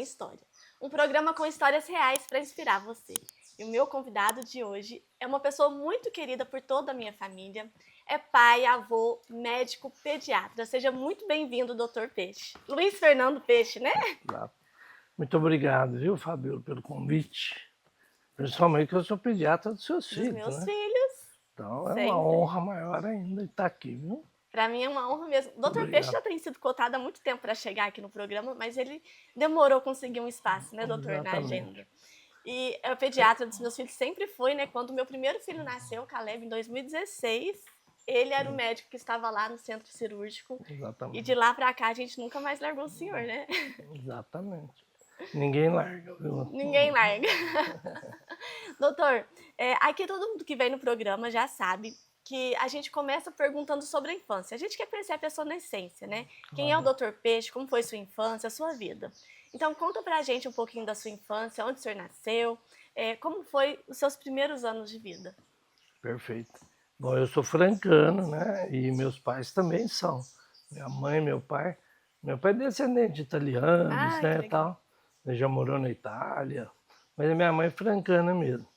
História, um programa com histórias reais para inspirar você. E o meu convidado de hoje é uma pessoa muito querida por toda a minha família, é pai, avô, médico, pediatra. Seja muito bem-vindo, Dr. Peixe. Luiz Fernando Peixe, né? Exato. Muito obrigado, viu, Fabíola, pelo convite. Principalmente que eu sou pediatra dos seus Dos filhos, meus né? filhos. Então é uma Sempre. honra maior ainda estar aqui, viu? Para mim é uma honra mesmo. Dr. Peixe Obrigado. já tem sido cotado há muito tempo para chegar aqui no programa, mas ele demorou a conseguir um espaço, né, doutor, na agenda. Exatamente. E a pediatra dos meus filhos sempre foi, né? Quando meu primeiro filho nasceu, Caleb, em 2016, ele era o médico que estava lá no centro cirúrgico. E de Exatamente. lá para cá a gente nunca mais largou o senhor, né? Exatamente. Ninguém larga, viu? Ninguém larga. Doutor, aqui todo mundo que vem no programa já sabe que a gente começa perguntando sobre a infância. A gente quer conhecer a pessoa na essência, né? Quem é o Dr. Peixe, como foi sua infância, sua vida. Então conta pra gente um pouquinho da sua infância, onde o senhor nasceu, como foi os seus primeiros anos de vida. Perfeito. Bom, eu sou francano, né? E meus pais também são. Minha mãe, meu pai. Meu pai é descendente de italianos, Ah, que né, legal. tal. Ele já morou na Itália. Mas a minha mãe é francana mesmo.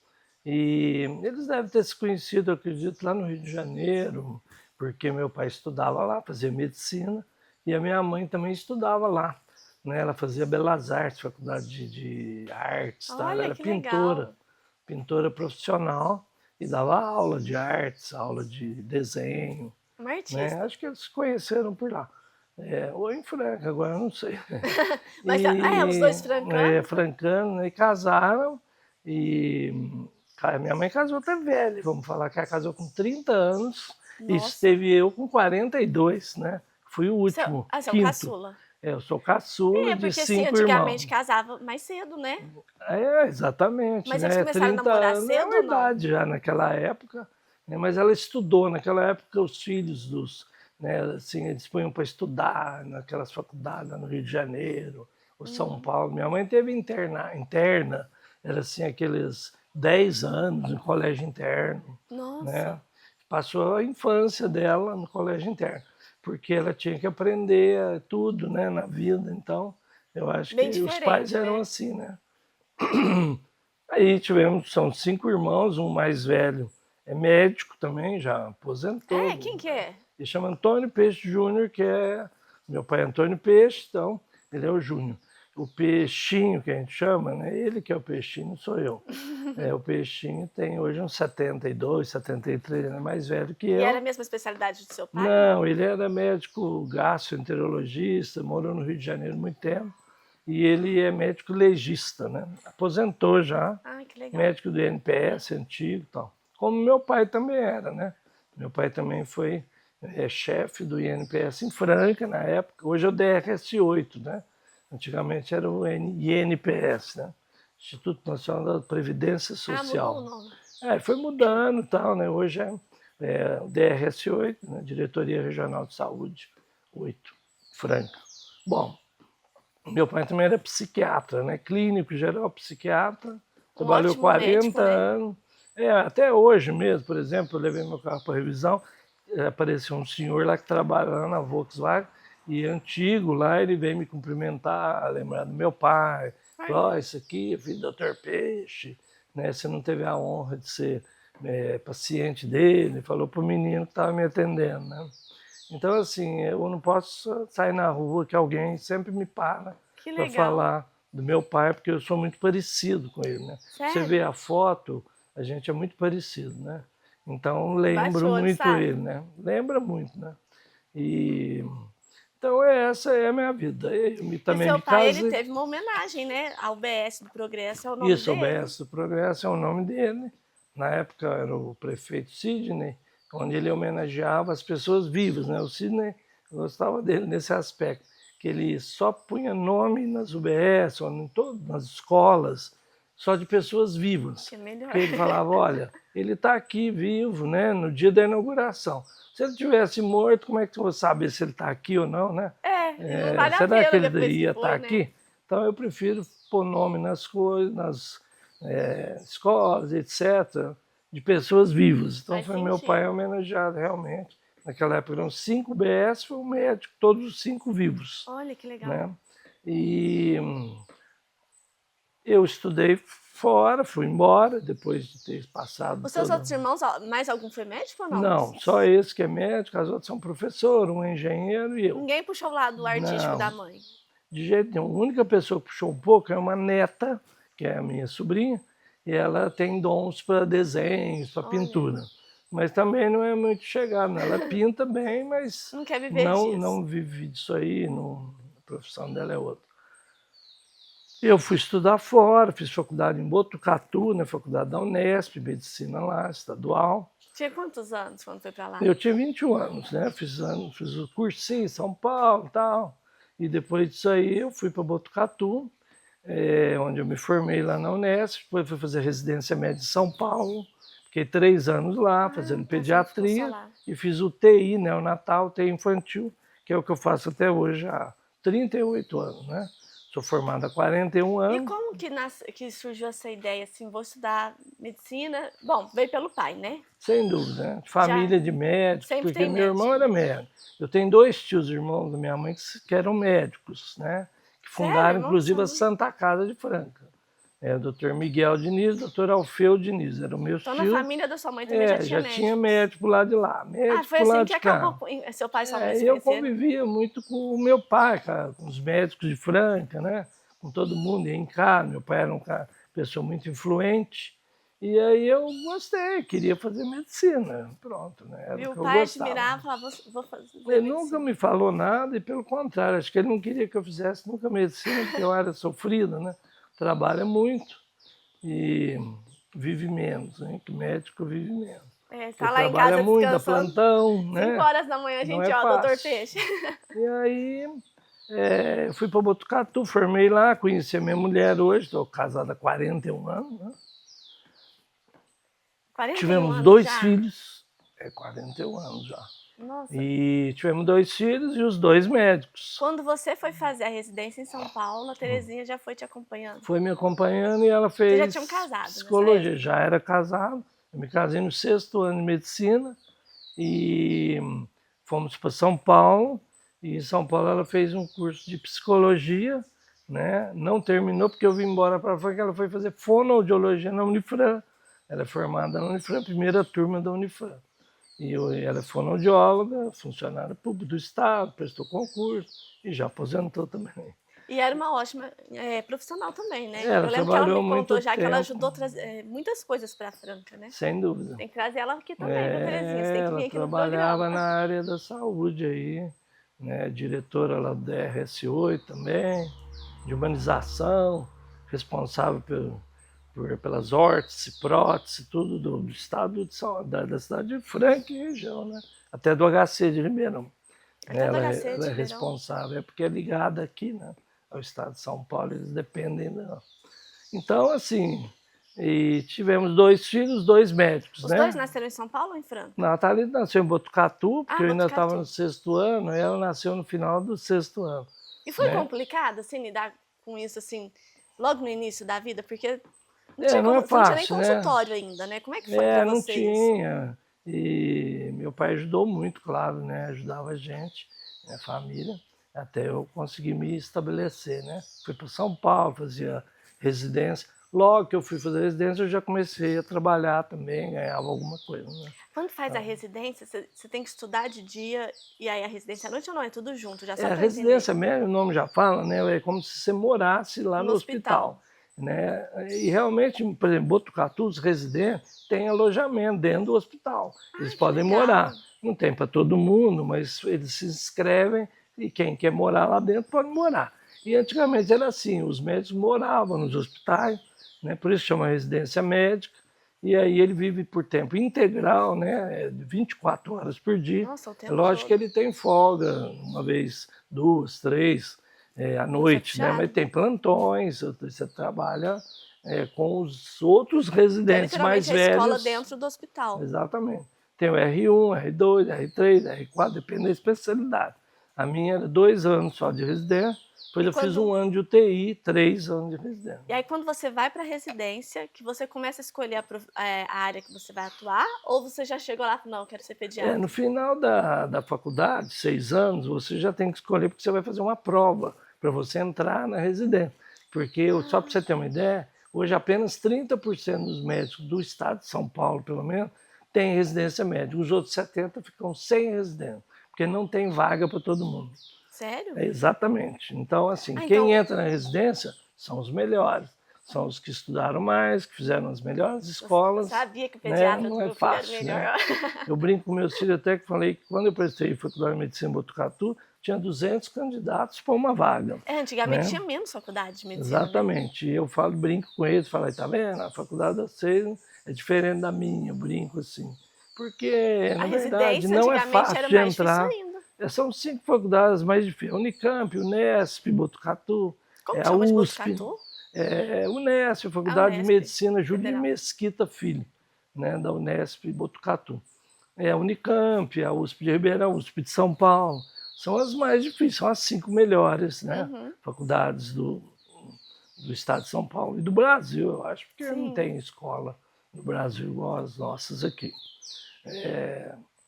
E eles devem ter se conhecido, eu acredito, lá no Rio de Janeiro, porque meu pai estudava lá, fazia medicina, e a minha mãe também estudava lá. Né? Ela fazia Belas Artes, faculdade de artes, tá? Ela Olha, era que pintora, legal. pintora profissional, e dava aula de artes, aula de desenho. Uma Né? artista. Acho que eles se conheceram por lá. Ou em Franca, agora eu não sei. Mas os E dois francanos, né? francano, né? E casaram, e minha mãe casou até velha, vamos falar que ela casou com 30 anos, e Nossa. esteve eu com 42, né? Fui o último, Você é o quinto. caçula. Eu sou caçula de Porque assim, 5 antigamente irmãos. casava mais cedo, né? Exatamente, Mas eles né? começaram a 30 namorar anos é cedo uma ou não? idade já naquela época, né? Mas ela estudou naquela época, os filhos dos, né, assim, eles punham para estudar naquelas faculdades lá no Rio de Janeiro, ou São Uhum. Paulo. Minha mãe teve interna, era assim aqueles 10 anos no colégio interno, né? Nossa, Passou a infância dela no colégio interno, porque ela tinha que aprender tudo, né, na vida. Então, eu acho bem que os pais diferente, eram né? assim, né? Aí tivemos, são 5 irmãos, um mais velho é médico também, já aposentou. Quem que é? Ele chama Antônio Peixe Júnior, que é... Meu pai é Antônio Peixe, então ele é o Júnior. O Peixinho, que a gente chama, né? Ele que é o Peixinho, não sou eu. O Peixinho tem hoje uns 72, 73, ele é mais velho que E era eu. a mesma especialidade do seu pai, não? Não, ele era médico gastroenterologista, morou no Rio de Janeiro muito tempo. E ele é médico legista, né? Aposentou já, Ah, que legal. médico do INPS, antigo e tal. Como meu pai também era, né? Meu pai também foi chefe do INPS em Franca na época. Hoje é o DRS-8, né? Antigamente era o INPS, né? Instituto Nacional da Previdência Ah, mudou o Social. nome. Foi mudando e tal, né? Hoje é o DRS-8, né? Diretoria Regional de Saúde 8, Franca. Bom, meu pai também era psiquiatra, né? Clínico, geral psiquiatra, Um trabalhou ótimo médico, 40 né? anos. Até hoje mesmo, por exemplo, eu levei meu carro para revisão, apareceu um senhor lá que trabalha lá na Volkswagen, e antigo lá, ele veio me cumprimentar, lembrar do meu pai, falou, Olha, isso aqui é filho do Dr. Peixe, né? Você não teve a honra de ser paciente dele, falou para o menino que estava me atendendo, né? Então, assim, eu não posso sair na rua que alguém sempre me para que para legal. falar do meu pai, porque eu sou muito parecido com ele, né? Você vê Sério? a foto, a gente é muito parecido, né? Então, Bate o lembro olho, muito ele, sabe? né? Lembra muito, né? E então, essa é a minha vida. Eu E também seu me pai, ele casei. teve uma homenagem, né? A UBS do Progresso é o nome Isso, o dele. BS do Progresso é o nome dele. Na época era o prefeito Sidney, onde ele homenageava as pessoas vivas, né? O Sidney, eu gostava dele nesse aspecto, que ele só punha nome nas UBS, ou em nas escolas, só de pessoas vivas. Que é melhor. Porque ele falava, olha, ele está aqui vivo, né, no dia da inauguração. Se ele tivesse morto, como é que eu vou saber se ele está aqui ou não, né? E não vale a Será que pena ele depois que ia estar foi, né? aqui? Então eu prefiro pôr nome nas coisas, nas escolas, etc., de pessoas vivas. Então Faz foi meu pai sentido. homenageado realmente. Naquela época eram 5 BS, foi um médico, todos os 5 vivos. Olha que legal. Né? E Eu estudei fora, fui embora, depois de ter passado Os seus toda... outros irmãos, mais algum foi médico ou não? Não, só esse que é médico, as outras são professor, um é engenheiro e eu. Ninguém puxou o lado artístico da Não, mãe? de jeito nenhum. A única pessoa que puxou um pouco é uma neta, que é a minha sobrinha, e ela tem dons para desenhos, para Olha, pintura. Mas também não é muito chegada, né? Ela pinta bem, mas não quer viver disso. não vive disso aí, não, a profissão dela é outra. Eu fui estudar fora, fiz faculdade em Botucatu, na faculdade da Unesp, medicina lá, estadual. Tinha quantos anos quando foi para lá? Eu tinha 21 anos, né? Fiz o cursinho em São Paulo e tal. E depois disso aí eu fui para Botucatu, onde eu me formei lá na Unesp. Depois fui fazer residência média em São Paulo. Fiquei 3 anos lá, fazendo Então você não ficou só pediatria. lá. E fiz UTI, neonatal, UTI infantil, que é o que eu faço até hoje há 38 anos, né? Sou formado há 41 E anos. como que surgiu essa ideia, assim, vou estudar medicina? Bom, veio pelo pai, né? Sem dúvida, né? Família de médicos, sempre porque tem meu irmão médico. era médico. Eu tenho 2 tios irmãos da minha mãe que eram médicos, né? Que fundaram, Sério? Irmão da inclusive, sua a mãe? Santa Casa de Franca. O doutor Miguel Diniz, doutor Alfeu Diniz, eram meus Então na tios. família da sua mãe também já tinha Já tinha médicos. médico lá de lá, Ah, médico foi lá assim de que cá. acabou seu pai e sua mãe se E eu conheceram? convivia muito com o meu pai, cara, com os médicos de Franca, né? Com todo mundo, ia em casa. Meu pai era uma pessoa muito influente. E aí eu gostei, queria fazer medicina. Pronto, né? Era E o o que eu pai gostava. admirava, falava, vou fazer Ele medicina. nunca me falou nada e, pelo contrário, acho que ele não queria que eu fizesse nunca medicina, porque eu era sofrido, né? Trabalha muito e vive menos, né? Que médico vive menos. Tá Ele lá em trabalha casa muito, dá descansando, plantão, 5 né? horas da manhã, a Não gente, é ó, doutor fácil. Peixe. E aí eu fui para Botucatu, formei lá, conheci a minha mulher hoje, estou casado há 41 anos, né? 41 Tivemos anos 2 já? filhos, 41 anos já. Nossa. E tivemos 2 filhos e os 2 médicos. Quando você foi fazer a residência em São Paulo, a Terezinha já foi te acompanhando? Foi me acompanhando e ela Vocês já fez tinham casado nessa psicologia. época? Já era casado, eu me casei no 6º ano de medicina e fomos para São Paulo. E em São Paulo ela fez um curso de psicologia, né? Não terminou porque eu vim embora para Franca, ela foi fazer fonoaudiologia na Unifran. Ela é formada na Unifran, primeira turma da Unifran. E ela é fonoaudióloga, funcionária pública do Estado, prestou concurso e já aposentou também. E era uma ótima profissional também, né? Ela Eu lembro que ela trabalhou me muito contou já que ela tempo. ajudou a trazer muitas coisas para Franca, né? Sem dúvida. Tem que trazer ela aqui também, viu, Terezinha? Você tem que Ela vir aqui no trabalhava programa. na área da saúde aí, né? Diretora lá do DRS8 também, de humanização, responsável pelas órteses, próteses, tudo do estado da cidade de Franca e região, né? Até do HC de Ribeirão. Até do Ela, HC de ela é Ribeirão. responsável, porque é ligada aqui, né? Ao estado de São Paulo, eles dependem dela. Então, assim, e tivemos 2 filhos, 2 médicos, Os né? 2 nasceram em São Paulo ou em Franca? Natália nasceu em Botucatu, porque eu ainda estava Botucatu. no 6º ano, e ela nasceu no final do 6º ano. E foi né? complicado, assim, lidar com isso, assim, logo no início da vida? Porque não Não é você não tinha nem fácil, né? consultório ainda, né? Como é que foi para Não você isso? tinha. E meu pai ajudou muito, claro, né? Ajudava a gente, minha família, até eu conseguir me estabelecer, né? Fui para São Paulo, fazia residência. Logo que eu fui fazer residência, eu já comecei a trabalhar também, ganhava alguma coisa, né? Quando faz a residência, você tem que estudar de dia e aí a residência à noite ou não? É tudo junto, já só A para residência entender. mesmo, o nome já fala, né? É como se você morasse lá no hospital. Né? E realmente, por exemplo, Botucatu, os residentes têm alojamento dentro do hospital. Eles podem morar. Não tem para todo mundo, mas eles se inscrevem e quem quer morar lá dentro pode morar. E antigamente era assim, os médicos moravam nos hospitais, né? Por isso chama residência médica. E aí ele vive por tempo integral, né? 24 horas por dia. Nossa, o É tempo lógico todo. que ele tem folga, uma vez, 2, 3, à noite, né? Mas tem plantões, você trabalha com os outros residentes mais literalmente a escola velhos. dentro do hospital. Exatamente. Tem o R1, R2, R3, R4, depende da especialidade. A minha era 2 anos só de residência, depois eu fiz 1 ano de UTI, 3 anos de residência. E aí quando você vai para a residência, que você começa a escolher a área que você vai atuar, ou você já chegou lá e não, eu quero ser pediatra? No final da faculdade, 6 anos, você já tem que escolher, porque você vai fazer uma prova para você entrar na residência. Porque, só para você ter uma ideia, hoje apenas 30% dos médicos do estado de São Paulo, pelo menos, têm residência médica. Os outros 70% ficam sem residência, porque não tem vaga para todo mundo. Sério? Exatamente. Então, assim, Ah, quem então, entra na residência são os melhores, são os que estudaram mais, que fizeram as melhores eu escolas, sabia que o né? pediatra do Não é meu filho era fácil, né? melhor. Eu brinco com meus filhos até que falei que quando eu prestei faculdade de medicina em Botucatu, tinha 200 candidatos para uma vaga, É, antigamente né? tinha menos faculdade de medicina, né? Exatamente. E eu falo, brinco com eles, falo, tá vendo? A faculdade de vocês é diferente da minha, eu brinco assim. Porque, A na verdade, residência não é antigamente era fácil de mais difícil entrar. ainda. São 5 faculdades mais difíceis. Unicamp, Unesp, Botucatu, Como que a chama de USP, Botucatu? Unesp, A Faculdade de Unesp, Medicina Julinho Federal. Mesquita Filho, né, da Unesp Botucatu. A Unicamp, a USP de Ribeirão, a USP de São Paulo, são as mais difíceis, são as 5 melhores, né, Uhum, faculdades do estado de São Paulo e do Brasil, eu acho, porque não sim. tem escola no Brasil igual as nossas aqui.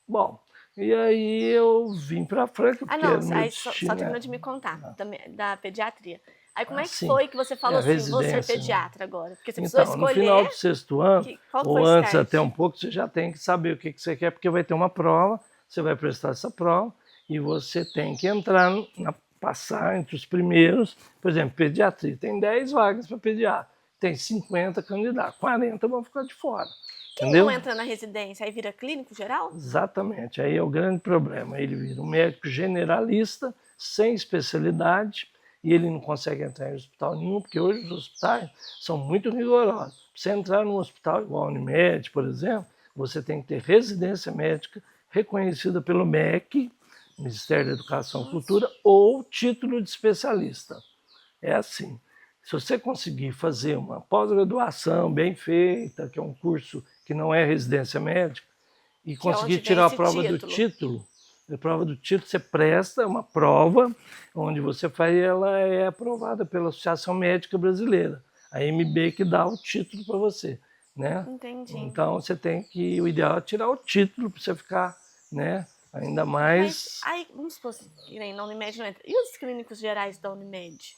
Bom, e aí eu vim para Franca, Ah, porque não, era o meu aí só destino, terminou de me contar da pediatria. Aí como é que assim, foi que você é falou a assim, vou ser residência, né? pediatra agora? Porque você precisou Então, no final escolher do sexto ano, qual que foi ou o antes start. até um pouco, você já tem que saber o que você quer, porque vai ter uma prova, você vai prestar essa prova e você tem que entrar, passar entre os primeiros. Por exemplo, pediatria, tem 10 vagas para pediatra, tem 50 candidatos, 40 vão ficar de fora, Quem não entendeu? entra na residência aí vira clínico geral? Exatamente, aí é o grande problema. Ele vira um médico generalista, sem especialidade, e ele não consegue entrar em hospital nenhum, porque hoje os hospitais são muito rigorosos. Para você entrar num hospital igual a Unimed, por exemplo, você tem que ter residência médica reconhecida pelo MEC, Ministério da Educação e Cultura, ou título de especialista. É assim. Se você conseguir fazer uma pós-graduação bem feita, que é um curso que não é residência médica, e Que é conseguir onde vem tirar a esse prova do título. título, você presta uma prova onde você faz, ela é aprovada pela Associação Médica Brasileira, a AMB, que dá o título para você, né? Entendi. Então você tem que, o ideal é tirar o título para você ficar, né, ainda Mas mais. aí, vamos supor que nem na Unimed não entra. E os clínicos gerais da Unimed?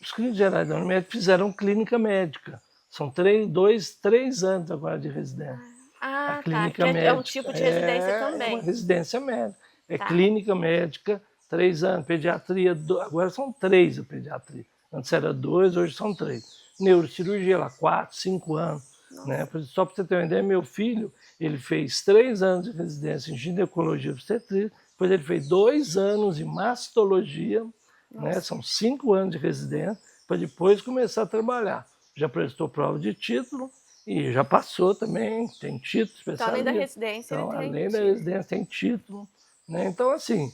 Os clínicos gerais da Unimed fizeram clínica médica, são 3 anos agora de residência. A Ah, tá. clínica Que é um médica tipo de residência é uma também. residência médica. É Tá. clínica médica, 3 anos. Pediatria, agora são 3 a pediatria. Antes era 2, hoje são 3. Neurocirurgia, lá, 4, 5 anos. Né? Só para você ter uma ideia, meu filho, ele fez 3 anos de residência em ginecologia e obstetrícia, depois ele fez 2 anos em mastologia, né? São 5 anos de residência, para depois começar a trabalhar. Já prestou prova de título, e já passou também, tem título Então, além da especialista. residência, Então, ele tem além da título. residência, tem título. Né? Então, assim,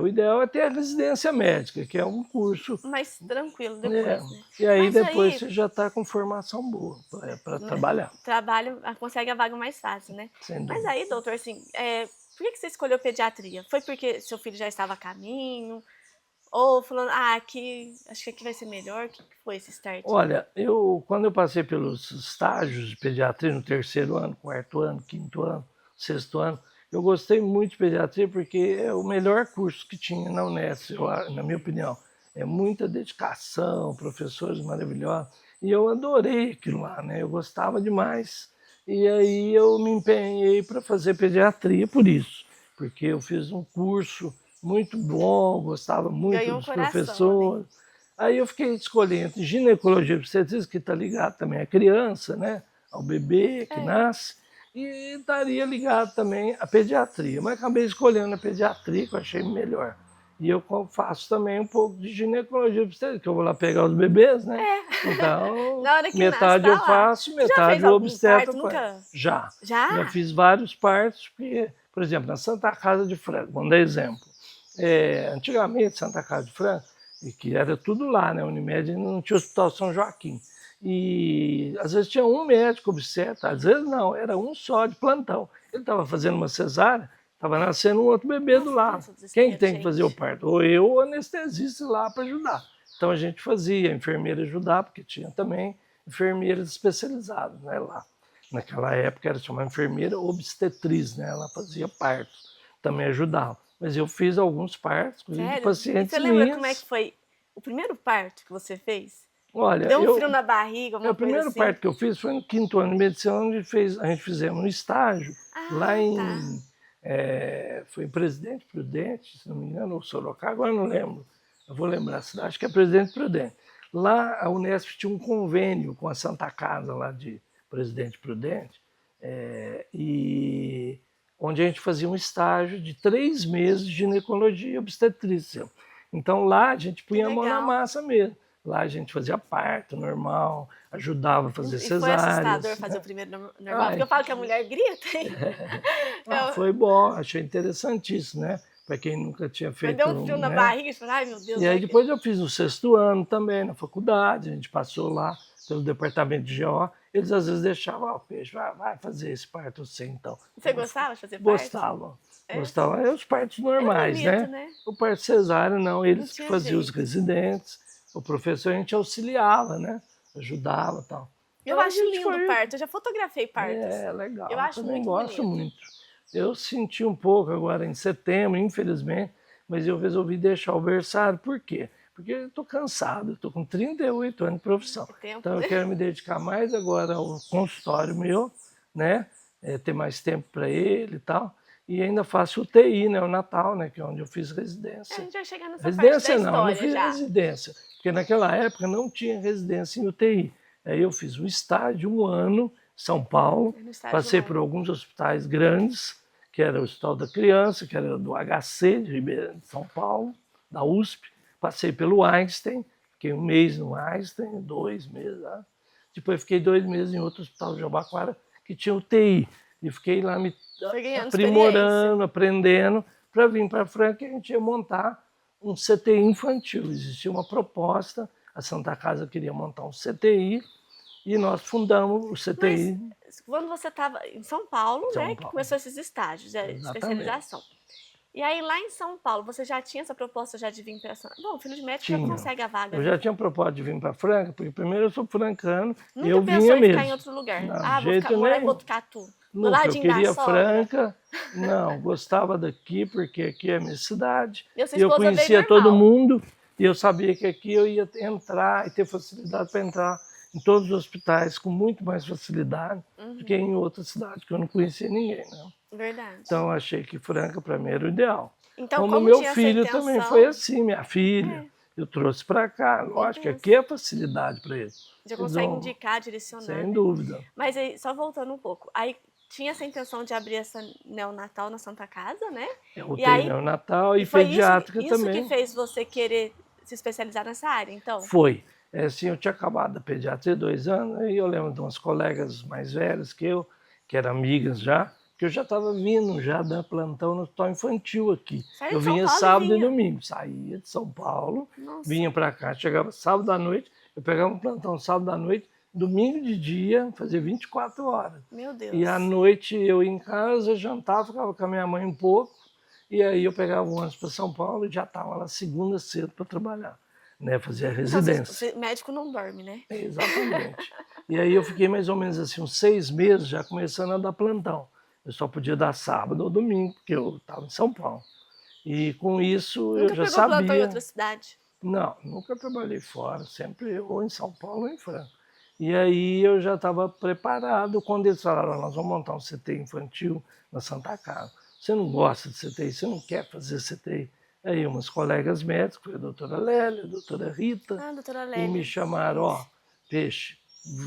o ideal é ter a residência médica, que é um curso. Mais tranquilo né? depois, né? E aí Mas depois aí, você já está com formação boa para trabalhar. trabalho, consegue a vaga mais fácil, né? Sem Mas dúvida. aí, doutor, assim, por que você escolheu pediatria? Foi porque seu filho já estava a caminho? Ou falando, acho que aqui vai ser melhor? O que foi esse start? Olha, quando eu passei pelos estágios de pediatria no 3º ano, 4º ano, 5º ano, 6º ano, eu gostei muito de pediatria porque é o melhor curso que tinha na Unesp, na minha opinião. É muita dedicação, professores maravilhosos, e eu adorei aquilo lá, né? Eu gostava demais. E aí eu me empenhei para fazer pediatria por isso, porque eu fiz um curso muito bom, gostava muito Ganhou um dos coração, né? professores. Aí eu fiquei escolhendo entre ginecologia e obstetrícia, que está ligado também à criança, né? Ao bebê que nasce, e estaria ligado também à pediatria. Mas acabei escolhendo a pediatria, que eu achei melhor. E eu faço também um pouco de ginecologia e obstetrícia, que eu vou lá pegar os bebês, né? Então, Na hora que metade nasce, eu tá lá. faço, Você já metade fez o algum obstetra parto? faz. Nunca? Já. Já? Já fiz vários partos, porque, por exemplo, na Santa Casa de Franca, vamos dar exemplo. Antigamente, Santa Casa de Franca, e que era tudo lá, né? Unimed não tinha Hospital São Joaquim. E às vezes tinha um médico obstetra, às vezes não, era um só de plantão. Ele estava fazendo uma cesárea, estava nascendo um outro bebê do lado. Pensa o desespero, Quem tem que fazer o gente. parto? Ou eu ou o anestesista lá para ajudar. Então a gente fazia, a enfermeira ajudar, porque tinha também enfermeiras especializadas, né, lá. Naquela época era chamada enfermeira obstetriz, né? Ela fazia partos, também ajudava. Mas eu fiz alguns partos, inclusive de Sério? E pacientes você lembra como é que minhas. foi o primeiro parto que você fez? Olha, Deu um frio na barriga, uma o coisa primeiro assim? parto que eu fiz foi no 5º ano de medicina, onde a gente fizemos um estágio lá em... Tá. Foi em Presidente Prudente, se não me engano, ou Sorocaba, agora não lembro. Eu vou lembrar a cidade, acho que é Presidente Prudente. Lá a Unesp tinha um convênio com a Santa Casa lá de Presidente Prudente, e onde a gente fazia um estágio de 3 meses de ginecologia e obstetrícia. Então lá a gente punha a mão na massa mesmo. Lá a gente fazia parto normal, ajudava a fazer cesáreas. E foi assustador fazer o primeiro normal? Porque eu falo que a mulher grita, hein? Foi bom, achei interessantíssimo, né? Para quem nunca tinha feito. Mas deu um frio na barriga e falou, ai meu Deus. E aí depois eu fiz o 6º ano também, na faculdade, a gente passou lá pelo departamento de GO, eles às vezes deixavam, Peixe, vai fazer esse parto você então. Você gostava de fazer parto? Gostava. Gostava. É os partos normais, bonito, né? O parto cesárea não, eles que faziam os residentes, o professor a gente auxiliava, né? Ajudava e tal. Eu acho lindo o parto, eu já fotografei partos. É, legal. Eu acho também muito gosto bonito. muito. Eu senti um pouco agora em setembro, infelizmente, mas eu resolvi deixar o berçário. Por quê? Porque eu estou cansado, estou com 38 anos de profissão. Então eu quero me dedicar mais agora ao consultório meu, né? Ter mais tempo para ele e tal. E ainda faço UTI, né? O Natal, né? Que é onde eu fiz residência. A gente vai chegar nessa Residência parte da não, história eu fiz já. residência. Porque naquela época não tinha residência em UTI. Aí eu fiz um estágio, 1 ano, em São Paulo. Passei por alguns hospitais grandes, que era o Hospital da Criança, que era do HC, de Ribeirão de São Paulo, da USP. Passei pelo Einstein, fiquei 1 mês no Einstein, 2 meses lá. Depois fiquei 2 meses em outro hospital de Jabaquara, que tinha UTI. E fiquei lá me aprimorando, aprendendo, para vir para Franca e a gente ia montar um CTI infantil. Existia uma proposta, a Santa Casa queria montar um CTI, e nós fundamos o CTI. Mas quando você estava em São Paulo, né, que começou esses estágios de especialização. E aí lá em São Paulo, você já tinha essa proposta já de vir para São Paulo? Bom, filho de médico já consegue a vaga. Eu já tinha proposta de vir para Franca, porque primeiro eu sou francano, Nunca eu pensou vinha em mesmo. ficar em outro lugar? Não, vou morar em Botucatu. Nunca, eu queria Franca, não, gostava daqui, porque aqui é a minha cidade. Eu conhecia todo mundo, e eu sabia que aqui eu ia entrar e ter facilidade para entrar em todos os hospitais com muito mais facilidade do que em outra cidade, que eu não conhecia ninguém, né? Verdade. Então eu achei que Franca para mim era o ideal. Então, como meu filho também foi assim, minha filha, eu trouxe para cá. Lógico que aqui é facilidade para ele. Já consegue indicar, direcionar. Sem dúvida. Mas aí, só voltando um pouco, aí tinha essa intenção de abrir essa neonatal na Santa Casa, né? Eu tenho neonatal e pediátrica também. Isso que fez você querer se especializar nessa área, então? Foi. Assim, eu tinha acabado a pediatria 2 anos, e eu lembro de umas colegas mais velhas que eu, que eram amigas já, que eu já estava vindo já da plantão no hospital infantil aqui. Eu vinha sábado e domingo, saía de São Paulo, vinha para cá, chegava sábado à noite, eu pegava um plantão sábado à noite, domingo de dia, fazia 24 horas. Meu Deus. E à noite eu ia em casa, jantava, ficava com a minha mãe um pouco, e aí eu pegava o ônibus para São Paulo e já estava lá segunda cedo para trabalhar, né, fazia residência. Então, médico não dorme, né? Exatamente. E aí eu fiquei mais ou menos assim uns 6 meses já começando a dar plantão. Eu só podia dar sábado ou domingo, porque eu estava em São Paulo. E com isso eu já sabia... Nunca pegou plantão em outra cidade? Não, nunca trabalhei fora, sempre ou em São Paulo ou em Franca. E aí eu já estava preparado quando eles falaram, nós vamos montar um CTI infantil na Santa Casa. Você não gosta de CTI, você não quer fazer CTI. Aí umas colegas médicos, a doutora Lélia, a doutora Rita, e me chamaram, Peixe,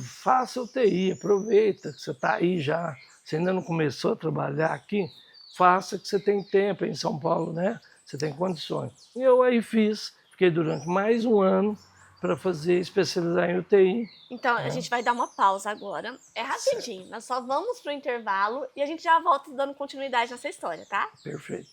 faça UTI, aproveita que você está aí já, você ainda não começou a trabalhar aqui, faça que você tem tempo em São Paulo, né? Você tem condições. E eu aí fiz, fiquei durante mais 1 ano para especializar em UTI. Então, a gente vai dar uma pausa agora, é rapidinho, nós só vamos para o intervalo e a gente já volta dando continuidade nessa história, tá? Perfeito.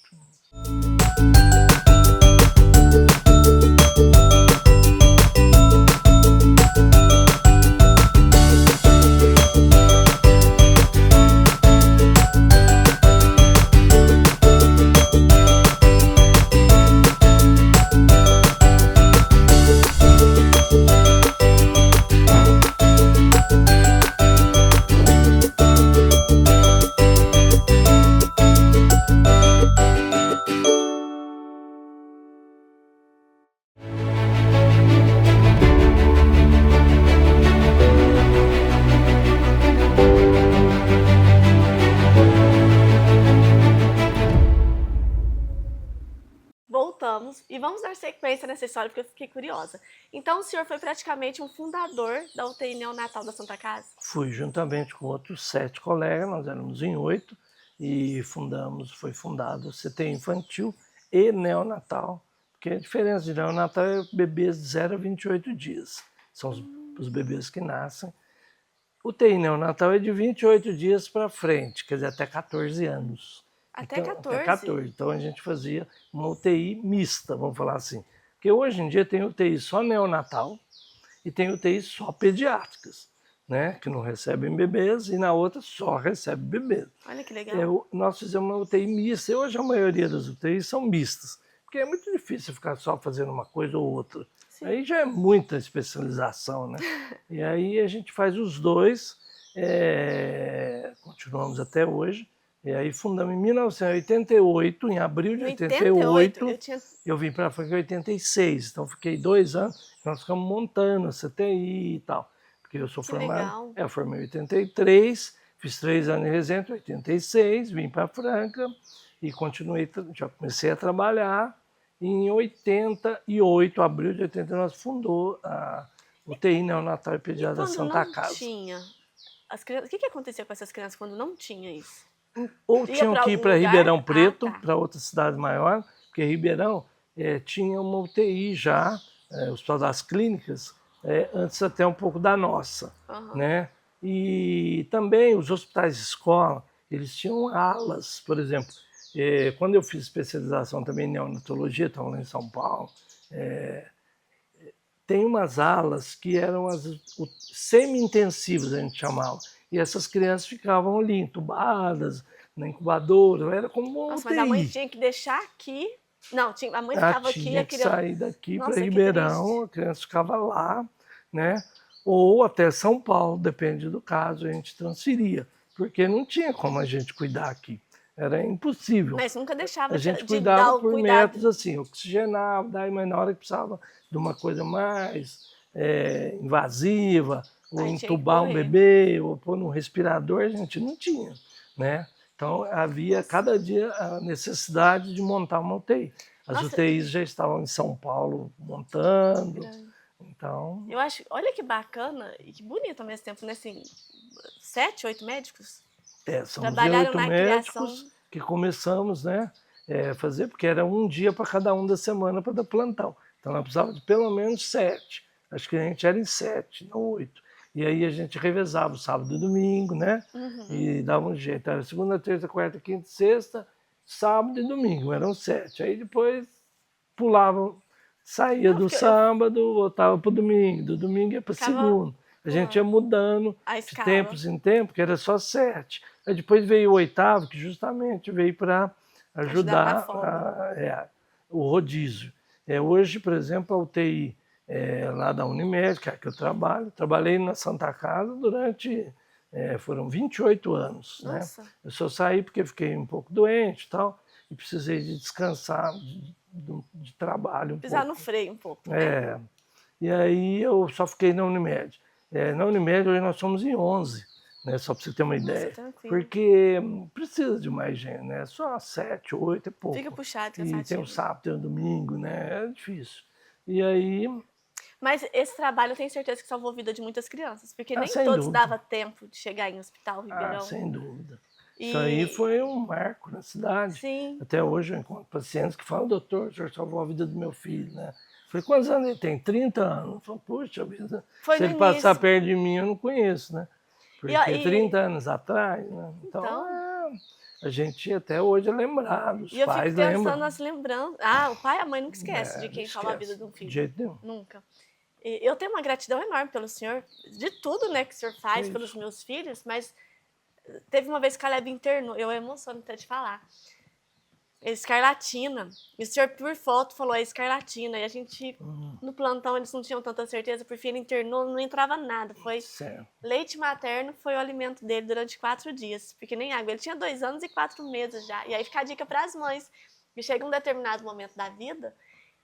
dar sequência nessa história, porque eu fiquei curiosa. Então, o senhor foi praticamente um fundador da UTI neonatal da Santa Casa? Fui juntamente com outros 7 colegas, nós éramos em 8, e foi fundado o CTI infantil e neonatal, porque a diferença de neonatal é bebês de 0 a 28 dias, são os bebês que nascem. O UTI neonatal é de 28 dias para frente, quer dizer, até 14 anos. Até Então, 14? Até 14. Então a gente fazia uma UTI mista, vamos falar assim. Porque hoje em dia tem UTI só neonatal e tem UTI só pediátricas, né? Que não recebem bebês, e na outra só recebe bebês. Olha que legal. Nós fizemos uma UTI mista, e hoje a maioria das UTIs são mistas, porque é muito difícil ficar só fazendo uma coisa ou outra. Sim. Aí já é muita especialização, né? E aí a gente faz os dois, continuamos até hoje. E aí fundamos em 1988, em abril de 88, eu vim para a Franca em 86, então fiquei 2 anos, nós ficamos montando a CTI e tal, porque eu sou formado, eu formei em 83, fiz 3 anos em Resende, 86, vim para a Franca e continuei, já comecei a trabalhar. E em 88, abril de 89, nós fundou a UTI neonatal e pediatra da Santa Casa. Tinha as crianças, o que acontecia com essas crianças quando não tinha isso? Ou tinham que ir para Ribeirão Preto, para outra cidade maior, porque Ribeirão tinha uma UTI já, o Hospital das Clínicas, antes até um pouco da nossa, né? E também os hospitais de escola, eles tinham alas, por exemplo. Quando eu fiz especialização também em neonatologia, estava lá em São Paulo, tem umas alas que eram as semi-intensivas, a gente chamava. E essas crianças ficavam ali, entubadas, na incubadora, era como uma UTI. Mas a mãe tinha que deixar aqui? Não, a mãe ficava aqui e a criança... tinha que sair daqui para Ribeirão, a criança ficava lá, né? Ou até São Paulo, depende do caso, a gente transferia, porque não tinha como a gente cuidar aqui. Era impossível. Mas nunca deixava a gente cuidava por métodos assim, oxigenava, mas na hora que precisava de uma coisa mais invasiva, ou entubar um bebê, ou pôr num respirador, a gente não tinha, né? Então havia cada dia a necessidade de montar uma UTI. As UTIs já estavam em São Paulo montando. Então... Eu acho, olha que bacana e que bonito ao mesmo tempo, né? Assim, 7, 8 médicos? São os 8 médicos que começamos, né, fazer, porque era um dia para cada um da semana para dar plantão. Então, nós precisávamos de pelo menos 7. Acho que a gente era em 7, não 8. E aí a gente revezava o sábado e domingo, né? E dava um jeito. Era segunda, terça, quarta, quinta, sexta, sábado e domingo. Eram 7. Aí depois pulavam, saía do sábado, voltava para o domingo. Do domingo ia para segunda. A gente ia mudando de tempos em tempo, que era só 7. Aí depois veio o 8º, que justamente veio para ajudar o rodízio. Hoje, por exemplo, a UTI lá da Unimed, que é que eu trabalhei na Santa Casa durante, foram 28 anos. Né? Eu só saí porque fiquei um pouco doente e tal, e precisei de descansar de trabalho. Pisar no freio um pouco. Né? E aí eu só fiquei na Unimed. Na Unimed hoje nós somos em 11, né? Só para você ter uma ideia. Porque precisa de mais gente, né? Só 7, 8 é pouco. Fica puxado, cansativo. E tem o sábado, tem o domingo, né? É difícil. E aí... Mas esse trabalho eu tenho certeza que salvou a vida de muitas crianças, porque nem todos dava tempo de chegar em hospital Ribeirão. Sem dúvida. Isso aí foi um marco na cidade. Sim. Até hoje eu encontro pacientes que falam, doutor, o senhor salvou a vida do meu filho, né? Falei, quantos anos ele tem? 30 anos. Eu falei, puxa vida, se ele passar perto de mim, eu não conheço, né? Porque 30 anos atrás, né? Então a gente até hoje é lembrado, os pais lembram. E eu fico pensando nas lembranças. O pai e a mãe nunca esquecem de quem salva a vida de um filho. De jeito nenhum. Nunca. E eu tenho uma gratidão enorme pelo senhor, de tudo, né, que o senhor faz pelos meus filhos, mas teve uma vez que a Caleb internou, eu emociono até de falar. Escarlatina. E o senhor, por foto, falou escarlatina. E a gente, no plantão, eles não tinham tanta certeza, por fim ele internou, não entrava nada. Foi leite materno, foi o alimento dele durante 4 dias, porque nem água. Ele tinha 2 anos e 4 meses já. E aí fica a dica para as mães. E chega um determinado momento da vida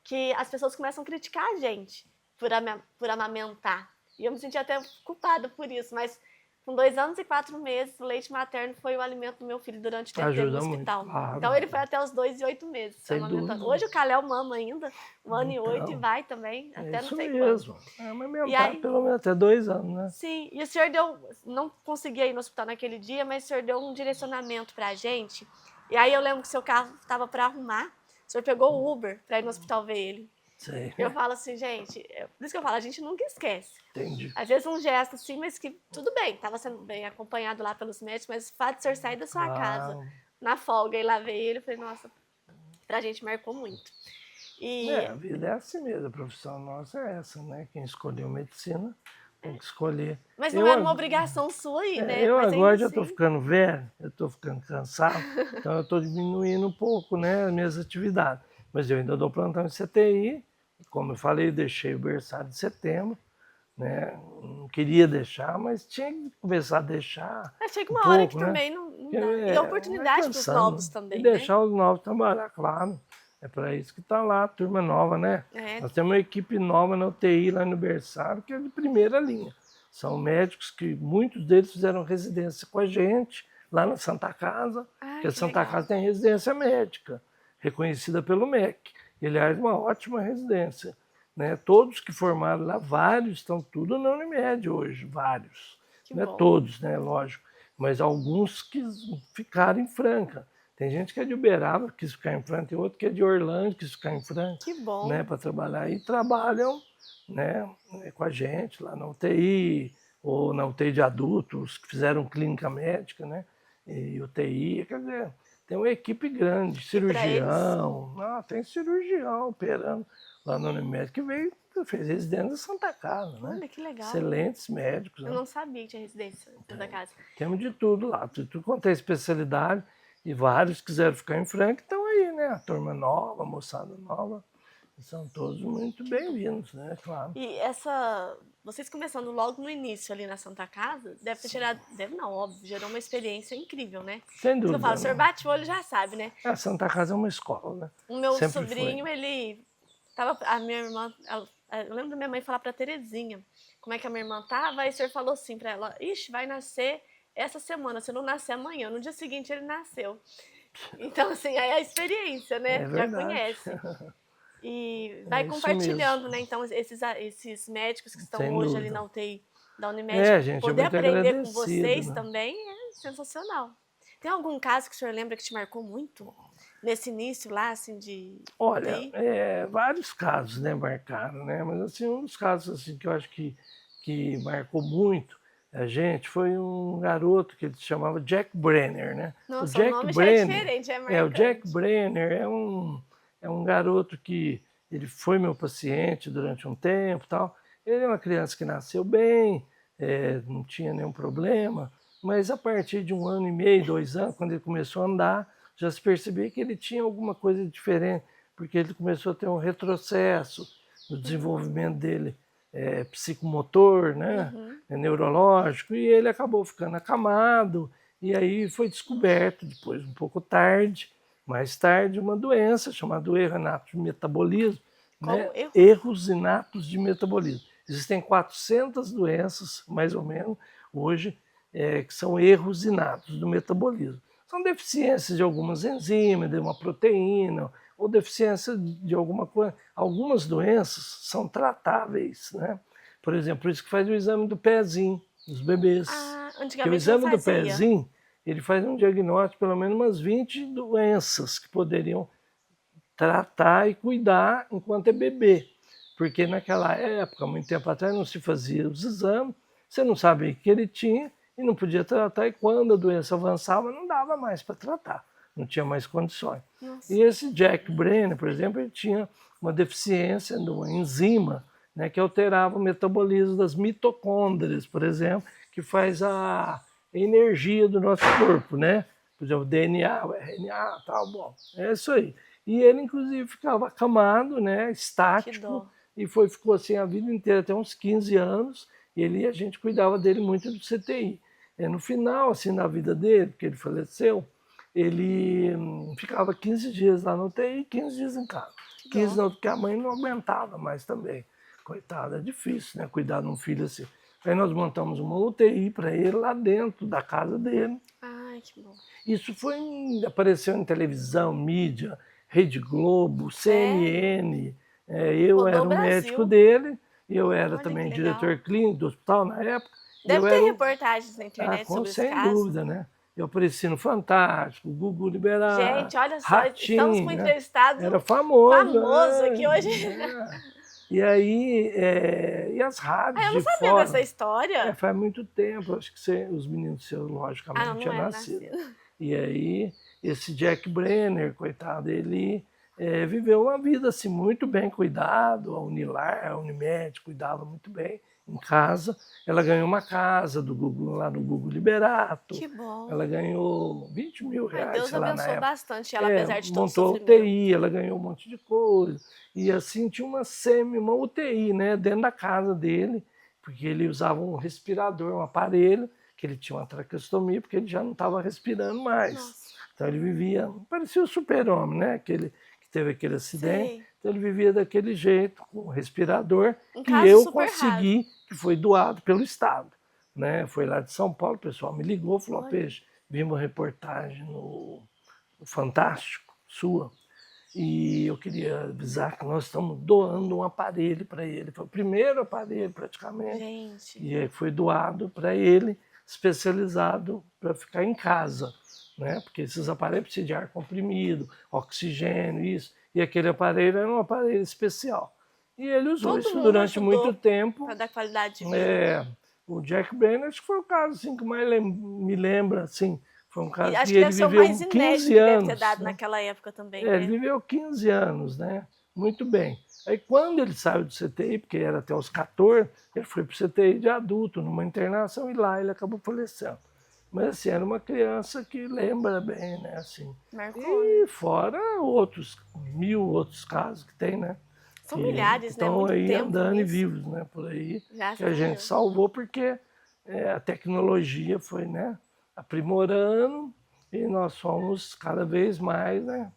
que as pessoas começam a criticar a gente por amamentar. E eu me senti até culpada por isso, mas Com 2 anos e 4 meses, o leite materno foi o alimento do meu filho durante o tempo dele no Ajuda muito, hospital. claro. Então ele foi até os 2 e 8 meses Sem amamentando. dúvida. Hoje o Kalel mama ainda, 1 ano e 8 e Então, vai também, é até não isso sei quando. mesmo. É E amamentar aí, pelo menos até 2 anos, né? sim, e o senhor não conseguia ir no hospital naquele dia, mas o senhor deu um direcionamento pra gente. E aí eu lembro que seu carro estava para arrumar, o senhor pegou o Uber para ir no hospital ver ele. Sei, Eu falo assim, gente, por isso que eu falo, a gente nunca esquece. entendi. Às vezes um gesto assim, mas que tudo bem, estava sendo bem acompanhado lá pelos médicos, mas o fato de o senhor sair da sua casa Claro. na folga e lá ver ele, eu falei, nossa, pra gente marcou muito. E A vida é assim mesmo, a profissão nossa é essa, né? Quem escolheu medicina tem que escolher. mas não Eu, era uma obrigação sua aí, né? eu Mas ainda agora já estou assim, ficando velho, eu estou ficando cansado, então eu estou diminuindo um pouco, né, as minhas atividades. Mas eu ainda dou plantão em CTI, como eu falei, eu deixei o berçário de setembro, né? Não queria deixar, mas tinha que começar a deixar achei que um uma hora que pouco, né? também não Porque dá. E dá vai oportunidade para os cansando. novos E também, né? deixar os novos trabalhar, claro. É para isso que está lá, a turma nova, né? É, Nós temos uma equipe nova na UTI lá no berçário, que é de primeira linha. São médicos que muitos deles fizeram residência com a gente, lá na Santa Casa, porque a que Santa legal. Casa tem residência médica, reconhecida pelo MEC. E, aliás, uma ótima residência. Né? Todos que formaram lá, vários estão tudo na Unimed hoje, vários. Que Não é bom. todos, né, lógico, mas alguns que ficaram em Franca. Tem gente que é de Uberaba, quis ficar em Franca, tem outro que é de Orlando, quis ficar em Franca, Que bom. né, para trabalhar. E trabalham, né, com a gente lá na UTI, ou na UTI de adultos, que fizeram clínica médica, né, e UTI, quer dizer, tem uma equipe grande, E para eles, cirurgião, tem cirurgião operando lá no Unimed, que veio, fez residência em Santa Casa, né? olha que legal. Excelentes médicos. Eu Né? não sabia que tinha residência em Santa Casa. Temos de tudo lá, tudo quanto é especialidade, e vários quiseram ficar em Franca, estão aí, né? A turma nova, a moçada nova, são todos muito bem-vindos, né? Claro. E vocês começando logo no início ali na Santa Casa, deve ter gerado, deve não, óbvio, gerou uma experiência incrível, né? Sem Isso que eu dúvida. falo, o senhor bate o olho já sabe, né? A Santa Casa é uma escola, né? O meu Sempre sobrinho, foi. ele tava, a minha irmã, eu lembro da minha mãe falar pra Terezinha como é que a minha irmã tava, aí o senhor falou assim pra ela, ixi, vai nascer essa semana, se não nascer amanhã. No dia seguinte ele nasceu. Então, assim, aí é a experiência, né? É Já verdade. conhece. E É vai isso compartilhando, mesmo. né? Então, esses médicos que estão Sem hoje ali dúvida. na UTI da Unimed, Gente, é poder muito aprender com agradecido, vocês né? também é sensacional. Tem algum caso que o senhor lembra que te marcou muito? Nesse início lá, assim, de Olha, UTI? vários casos, né, marcaram, né? Mas assim, um dos casos assim, que eu acho que marcou muito a gente foi um garoto que ele se chamava Jack Brenner, né? Nossa, o nome já é diferente, é O Jack marcante. Brenner é um garoto que ele foi meu paciente durante um tempo, tal. Ele é uma criança que nasceu bem, não tinha nenhum problema, mas a partir de 1 ano e meio, 2 anos, quando ele começou a andar, já se percebia que ele tinha alguma coisa diferente, porque ele começou a ter um retrocesso no desenvolvimento dele, psicomotor, né, neurológico, e ele acabou ficando acamado, e aí foi descoberto, depois um pouco tarde, mais tarde, uma doença chamada erro inato de metabolismo, né? Como erro? Erros inatos de metabolismo. Existem 400 doenças, mais ou menos, hoje, que são erros inatos do metabolismo. São deficiências de algumas enzimas, de uma proteína, ou deficiência de alguma coisa. Algumas doenças são tratáveis, né? Por exemplo, por isso que faz o exame do pezinho dos bebês. Ah, Porque o antigamente não exame do fazia. pezinho, ele faz um diagnóstico de pelo menos umas 20 doenças que poderiam tratar e cuidar enquanto é bebê. Porque naquela época, muito tempo atrás, não se fazia os exames, você não sabia o que ele tinha e não podia tratar, e quando a doença avançava, não dava mais para tratar, não tinha mais condições. Nossa. E esse Jack Brenner, por exemplo, ele tinha uma deficiência de uma enzima, né, que alterava o metabolismo das mitocôndrias, por exemplo, que faz a energia do nosso corpo, né? Por exemplo, o DNA, o RNA, tal, bom, é isso aí. E ele, inclusive, ficava acamado, né, Que estático, dó. e ficou assim a vida inteira, até uns 15 anos, e a gente cuidava dele muito do CTI. No final, assim, da vida dele, porque ele faleceu, ele ficava 15 dias lá no UTI e 15 dias em casa. 15 não, porque a mãe não aguentava mais também. Coitada, é difícil, né, cuidar de um filho assim. Aí nós montamos uma UTI para ele lá dentro da casa dele. Ai, que bom. Isso apareceu em televisão, mídia, Rede Globo, Sério? CNN. Eu Rodou era o o médico Brasil. dele, e eu era Olha, que também legal. diretor clínico do hospital na época. E eu Deve ter era reportagens na internet sobre esse sem caso. dúvida, né? Eu apareci no Fantástico, Gugu Liberato, Gente, olha só, estamos com um Ratinho, né? entrevistado Era famoso. famoso aqui hoje. E aí, e as Ah, rádios eu não de sabia fora. dessa história. Faz muito tempo, acho que os meninos seus, Ah, logicamente, não tinham era nascido. nascido. E aí, esse Jack Brenner, coitado, ele viveu uma vida assim, muito bem cuidado, a Unilar, a Unimed cuidava muito bem em casa. Ela ganhou uma casa do Gugu, lá no Gugu Liberato. Que bom. Ela ganhou 20 mil Ai, reais, Deus sei lá, na abençoou época. bastante ela, apesar de todo o Montou a sofrimento. UTI, ela ganhou um monte de coisa. E assim, tinha uma UTI, né, dentro da casa dele, porque ele usava um respirador, um aparelho, que ele tinha uma traqueostomia, porque ele já não estava respirando mais. Nossa, Então ele vivia, parecia o super-homem, né, aquele que teve aquele acidente. sei. Então ele vivia daquele jeito, com o respirador, Um que caso eu super consegui, que foi doado pelo Estado. Né? Foi lá de São Paulo, o pessoal me ligou, falou, Olha. Peixe, vimos uma reportagem no Fantástico, sua, e eu queria avisar que nós estamos doando um aparelho para ele. Foi o primeiro aparelho, praticamente, Gente. e foi doado para ele, especializado para ficar em casa, né? Porque esses aparelhos precisam de ar comprimido, oxigênio, isso. E aquele aparelho era um aparelho especial. E ele usou Todo isso mundo durante ajudou muito tempo. para dar qualidade de vida. O Jack Brenner, acho que foi o caso assim, que mais me lembra, assim, foi um caso E acho que que ele deve ser o viveu mais inédito 15 que deve anos. ter dado Né? naquela época também, Ele né? viveu 15 anos, né? Muito bem. Aí quando ele saiu do CTI, porque era até os 14, ele foi para o CTI de adulto, numa internação, e lá ele acabou falecendo. Mas assim, era uma criança que lembra bem, né? Assim. Marcou, E né? fora mil outros casos que tem, né? São Que milhares, né? estão Muito aí tempo andando e nisso. vivos, né? Por aí, Graças que a a gente Deus. salvou porque a tecnologia foi, né, aprimorando e nós fomos cada vez mais, né?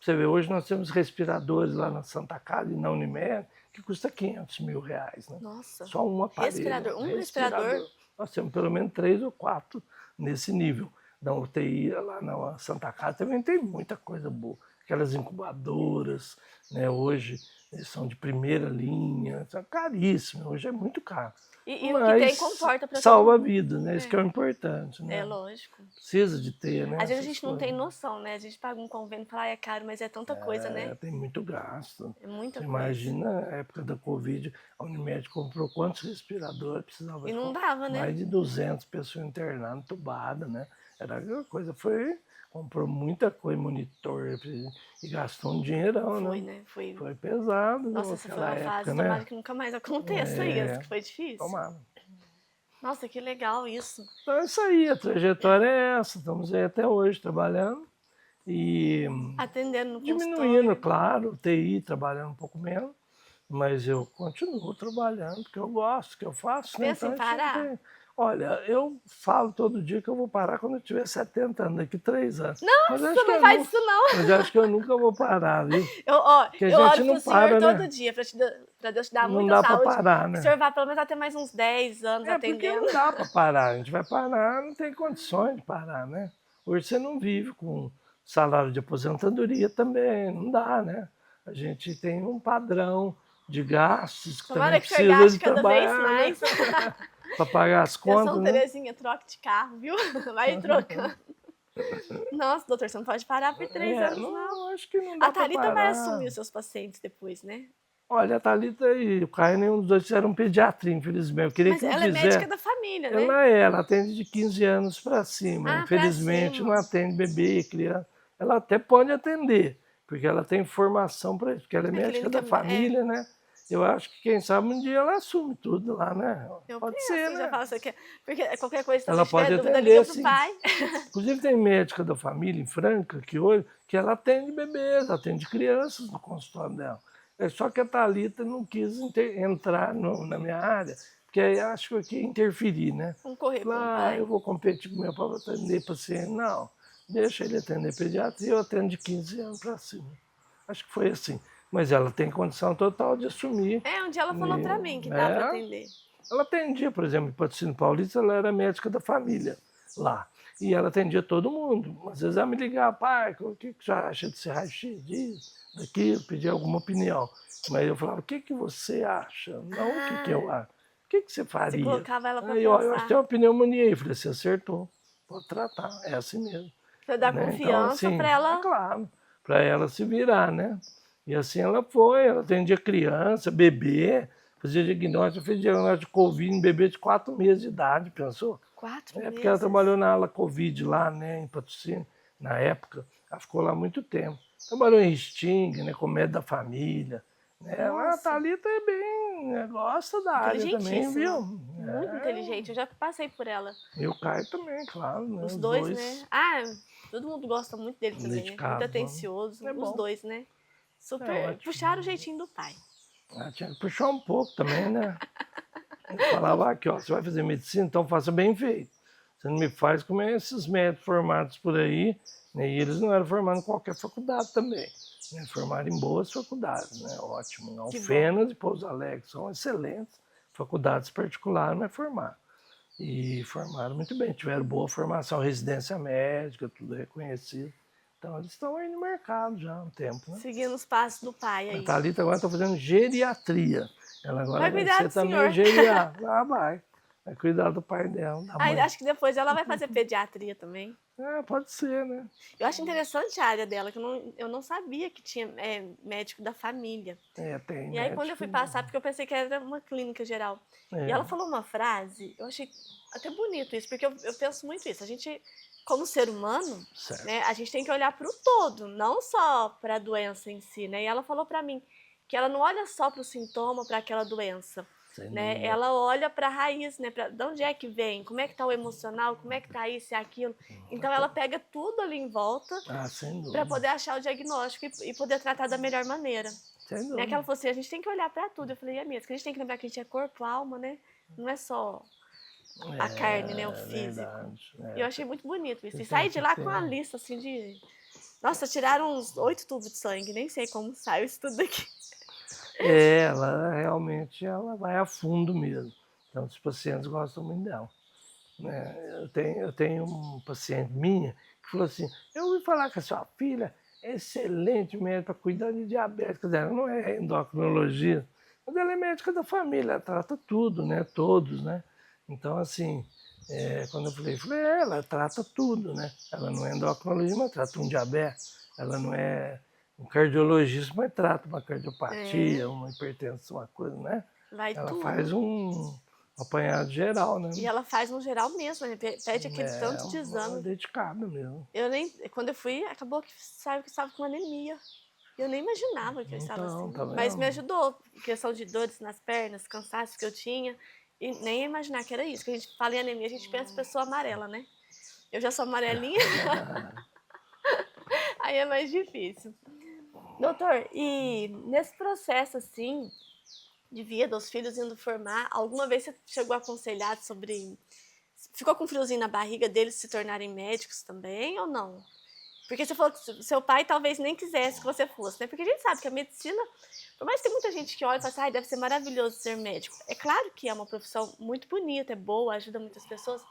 Você vê, hoje nós temos respiradores lá na Santa Casa e na Unimed que custa 500 mil reais, né? Nossa. Só um aparelho. Respirador. Um respirador. Nós temos pelo menos 3 ou 4 nesse nível. Da UTI lá na Santa Casa também tem muita coisa boa. Aquelas incubadoras, né? Hoje são de primeira linha, são caríssimas, hoje é muito caro. E o que tem Mas comporta para salva a todo mundo. vida, né? Isso que é o importante, né? É lógico. Precisa de ter, né? Às vezes a essas gente não tem coisas. noção, né? A gente paga um convênio e fala, é caro, mas é tanta coisa, né? Tem muito gasto. É muita Você coisa. imagina a época da Covid, a Unimed comprou quantos respiradores? Precisava E não de dava, né? mais de 200 pessoas internadas, entubadas, né? Era aquela coisa, comprou muita coisa, monitor, e gastou um dinheirão, Foi, né? né? Foi. Foi pesado Nossa, essa foi naquela uma fase, época, tomara né? que nunca mais aconteça isso, que foi difícil. Tomara. Nossa, que legal isso. Então é isso aí, a trajetória é essa, estamos aí até hoje trabalhando e Atendendo no diminuindo, consultório. claro, TI trabalhando um pouco menos, mas eu continuo trabalhando, porque eu gosto, que eu faço. Né? Pensa em Então, parar? Olha, eu falo todo dia que eu vou parar quando eu tiver 70 anos, daqui 3 anos. Não, você não faz isso não. Mas acho que eu nunca vou parar, viu? Eu Porque a oro gente pro não Senhor para, todo né? dia, pra Deus te dar Não muita dá pra saúde. parar, Que né? o Senhor vá pelo menos até mais uns 10 anos Porque atendendo. não dá para parar. A gente vai parar, não tem condições de parar, né? Hoje você não vive com salário de aposentadoria também, não dá, né? A gente tem um padrão de gastos que Tomara também que o senhor precisa gaste de cada vez trabalhar, mais. né? Para pagar as contas, Atenção, né? Terezinha, troque de carro, viu? Vai trocando. Nossa, doutor, você não pode parar por 3 anos, não. Acho que não dá A para Thalita parar. vai assumir os seus pacientes depois, né? Olha, a Thalita e o Caio, nenhum dos dois fizeram pediatria, infelizmente. Eu queria Mas que ela é médica da família, né? Ela atende de 15 anos para cima. Ah, Infelizmente, pra cima. não atende bebê, criança. Ela até pode atender, porque ela tem formação para isso, porque ela é médica da família, né? Eu acho que, quem sabe, um dia ela assume tudo lá, né? Pode ser, né? Já falo isso aqui, porque qualquer coisa, se Ela você tiver pode dúvida, atender, liga pro sim. pai. Inclusive, tem médica da família em Franca, que ela atende bebês, atende crianças no consultório dela. É só que a Thalita não quis entrar na minha área, porque aí acho que ia interferir, né? Vamos correr com o pai. Eu vou competir com meu pai para atender paciente. Não, deixa ele atender pediatria, eu atendo de 15 anos para cima. Acho que foi assim. Mas ela tem condição total de assumir. Um dia ela falou pra mim que dá pra atender. Ela atendia, por exemplo, em Patrocínio Paulista, ela era médica da família lá. E ela atendia todo mundo. Às vezes ela me ligava, pai, o que você acha desse raio-x disso, daquilo, pedia alguma opinião. Mas eu falava, o que você acha? Não o que eu Ah, acho. O que você você faria? colocava ela pra Aí, ó, eu acho que tem pensar, uma pneumonia aí. Eu falei, você acertou, pode tratar, é assim mesmo. pra dar Né? Então, confiança assim, pra é ela. claro, para ela se virar, né? E assim ela foi, ela atendia criança, bebê, fazia diagnóstico, fez diagnóstico de Covid em bebê de 4 meses de idade, pensou? 4 É porque ela meses. trabalhou na ala Covid lá, né, em Patrocínio, na época. Ela ficou lá muito tempo. Trabalhou em Sting, né, com médico da família. Né? Ela, a Nossa, Thalita é bem, né, gosta da área também, inteligentíssima. viu? Muito inteligente. Eu já passei por ela. E o Caio também, claro, né? Os Os dois, né? dois Ah, todo mundo gosta muito dele também, né? Muito dedicados. Né? atencioso. É Os bom, dois, né? é Super. Puxaram o ótimo. jeitinho do pai. Ah, tinha que puxar um pouco também, né? Ele falava aqui, ó, você vai fazer medicina, então faça bem feito. Você não me faz como esses médicos formados por aí, né? E eles não eram formados em qualquer faculdade também. Né? Formaram em boas faculdades, né? Ótimo. Que bom. Alfenas e Pouso Alegre são excelentes faculdades particulares, mas formaram. E formaram muito bem, tiveram boa formação, residência médica, tudo reconhecido. Então eles estão aí no mercado já há um tempo, né? Seguindo os passos do pai A aí. Thalita agora está fazendo geriatria. Ela agora Vai vai cuidar ser do também senhor. geriatra. Ah, vai. Vai cuidar do pai dela, da Aí, mãe. acho que depois ela vai fazer pediatria também. É, pode ser, né? Eu acho interessante a área dela, que eu não sabia que tinha médico da família. É, tem E aí, quando eu médico. fui passar, porque eu pensei que era uma clínica geral. E É, ela falou uma frase, eu achei até bonito isso, porque eu penso muito isso. A gente, como ser humano, certo. né, a gente tem que olhar para o todo, não só para a doença em si, né? E ela falou para mim que ela não olha só para o sintoma, para aquela doença, Sem né? dúvida. Ela olha para a raiz, né? Para de onde é que vem, como é que tá o emocional, como é que tá isso e aquilo. Então ela pega tudo ali em volta Ah, sem para dúvida. poder achar o diagnóstico e poder tratar da melhor maneira. Sem Né? Que ela dúvida. falou assim, a gente tem que olhar para tudo. Eu falei, é mesmo, que a gente tem que lembrar que a gente é corpo, alma, né? Não é só a carne, né? O É físico. verdade. E eu É, achei muito bonito isso. você E tem saí de que lá com ter. uma lista assim de. Nossa, tiraram uns 8 tubos de sangue, nem sei como saiu isso tudo daqui. É, ela realmente ela vai a fundo mesmo. Então, os pacientes gostam muito dela. Né? Eu tenho um paciente minha que falou assim, eu ouvi falar que a sua filha é excelente médica para cuidar de diabetes. Quer dizer, ela não é endocrinologista, mas ela é médica da família, ela trata tudo, né? Todos, né? Então, assim, quando eu falei, ela trata tudo, né? Ela não é endocrinologista, mas trata um diabetes. Ela não é um cardiologista, mas trata uma É, cardiopatia, uma hipertensão, uma coisa, né? vai Ela tudo. faz um apanhado geral, né? E ela faz no geral mesmo, né? Pede aquele É tanto de uma exame. dedicada mesmo. Eu nem. Quando eu fui, acabou que saiu que estava com anemia. Eu nem imaginava que eu estava Então, assim. tá Mas me vendo? ajudou. Questão de dores nas pernas, cansaço que eu tinha. E nem ia imaginar que era isso. Que a gente fala em anemia, a gente pensa em pessoa amarela, né? Eu já sou amarelinha, aí é mais difícil. Doutor, e nesse processo assim, de vida, os filhos indo formar, alguma vez você chegou a aconselhar sobre. Ficou com friozinho na barriga deles se tornarem médicos também ou não? Porque você falou que seu pai talvez nem quisesse que você fosse, né? Porque a gente sabe que a medicina, por mais que tem muita gente que olha e fala assim, ah, deve ser maravilhoso ser médico. É claro que é uma profissão muito bonita, é boa, ajuda muitas pessoas,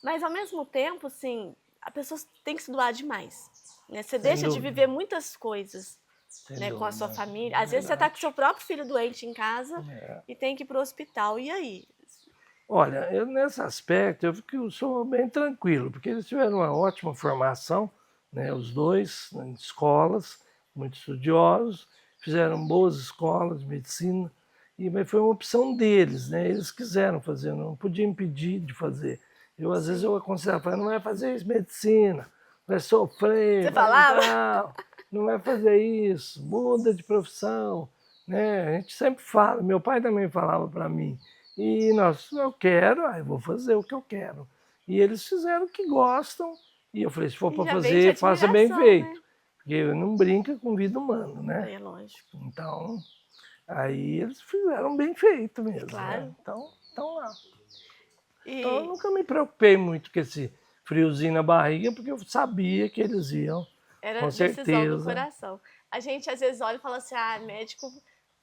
mas ao mesmo tempo, assim, a pessoa tem que se doar demais. Né? Você Sem deixa de dúvida, viver muitas coisas, sem né, com a sua dúvida. família. É Às vezes você está com verdade. seu próprio filho doente em casa É. e tem que ir para o hospital. E aí? Olha, eu nesse aspecto eu sou bem tranquilo, porque eles tiveram uma ótima formação, né, os dois, em escolas, muito estudiosos, fizeram boas escolas de medicina, mas foi uma opção deles, né? Eles quiseram fazer, não podia impedir de fazer. Às vezes, Sim. eu aconselhava, não vai fazer isso, medicina, vai sofrer, Você vai falava? entrar, não vai fazer isso, muda de profissão, né? A gente sempre fala, meu pai também falava para mim, e nós, eu quero, eu vou fazer o que eu quero. E eles fizeram o que gostam, e eu falei, se for E para já vem de fazer, faça bem admiração, feito, né? porque não brinca com vida humana, né? É lógico, Então, aí eles fizeram bem feito mesmo, né? claro. Então, estão lá. Então, eu E nunca me preocupei muito com esse friozinho na barriga, porque eu sabia que eles iam, era com decisão do certeza. coração. A gente às vezes olha e fala assim, ah, médico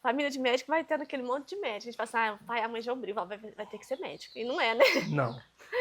família de médico vai tendo aquele monte de médico. A gente fala assim, o pai e a mãe de Obril vai ter que ser médico. E não é, né? Não,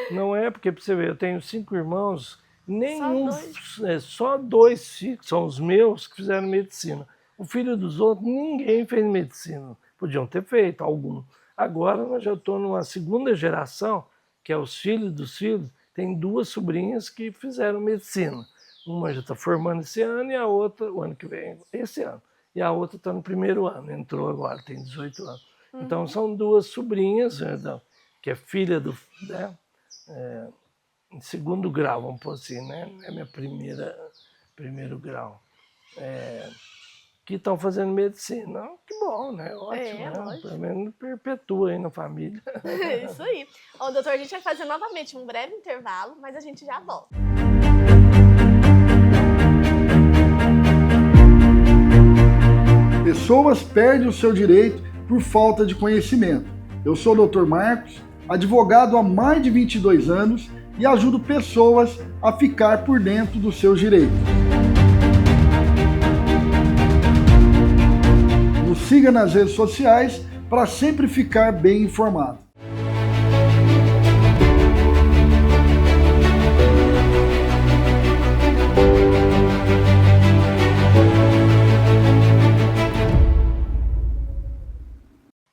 não é porque, para você ver, eu tenho 5 irmãos, nenhum, Só 2. só 2 filhos, são os meus, que fizeram medicina. O filho dos outros, ninguém fez medicina. Podiam ter feito, algum. Agora nós já estou numa segunda geração, que é os filhos dos filhos, tem 2 sobrinhas que fizeram medicina. Uma já está formando esse ano e a outra, o ano que vem, esse ano. E a outra está no primeiro ano, entrou agora, tem 18 anos. Então são 2 sobrinhas, que é filha do, né, em segundo grau, vamos pôr assim, né? É minha primeiro grau. Que estão fazendo medicina. Que bom, né? Ótimo, né? Lógico. Pelo menos perpetua aí na família. Isso aí. Ó, doutor, a gente vai fazer novamente um breve intervalo, mas a gente já volta. Pessoas perdem o seu direito por falta de conhecimento. Eu sou o Dr. Marcos, advogado há mais de 22 anos e ajudo pessoas a ficar por dentro dos seus direitos. Nos siga nas redes sociais para sempre ficar bem informado.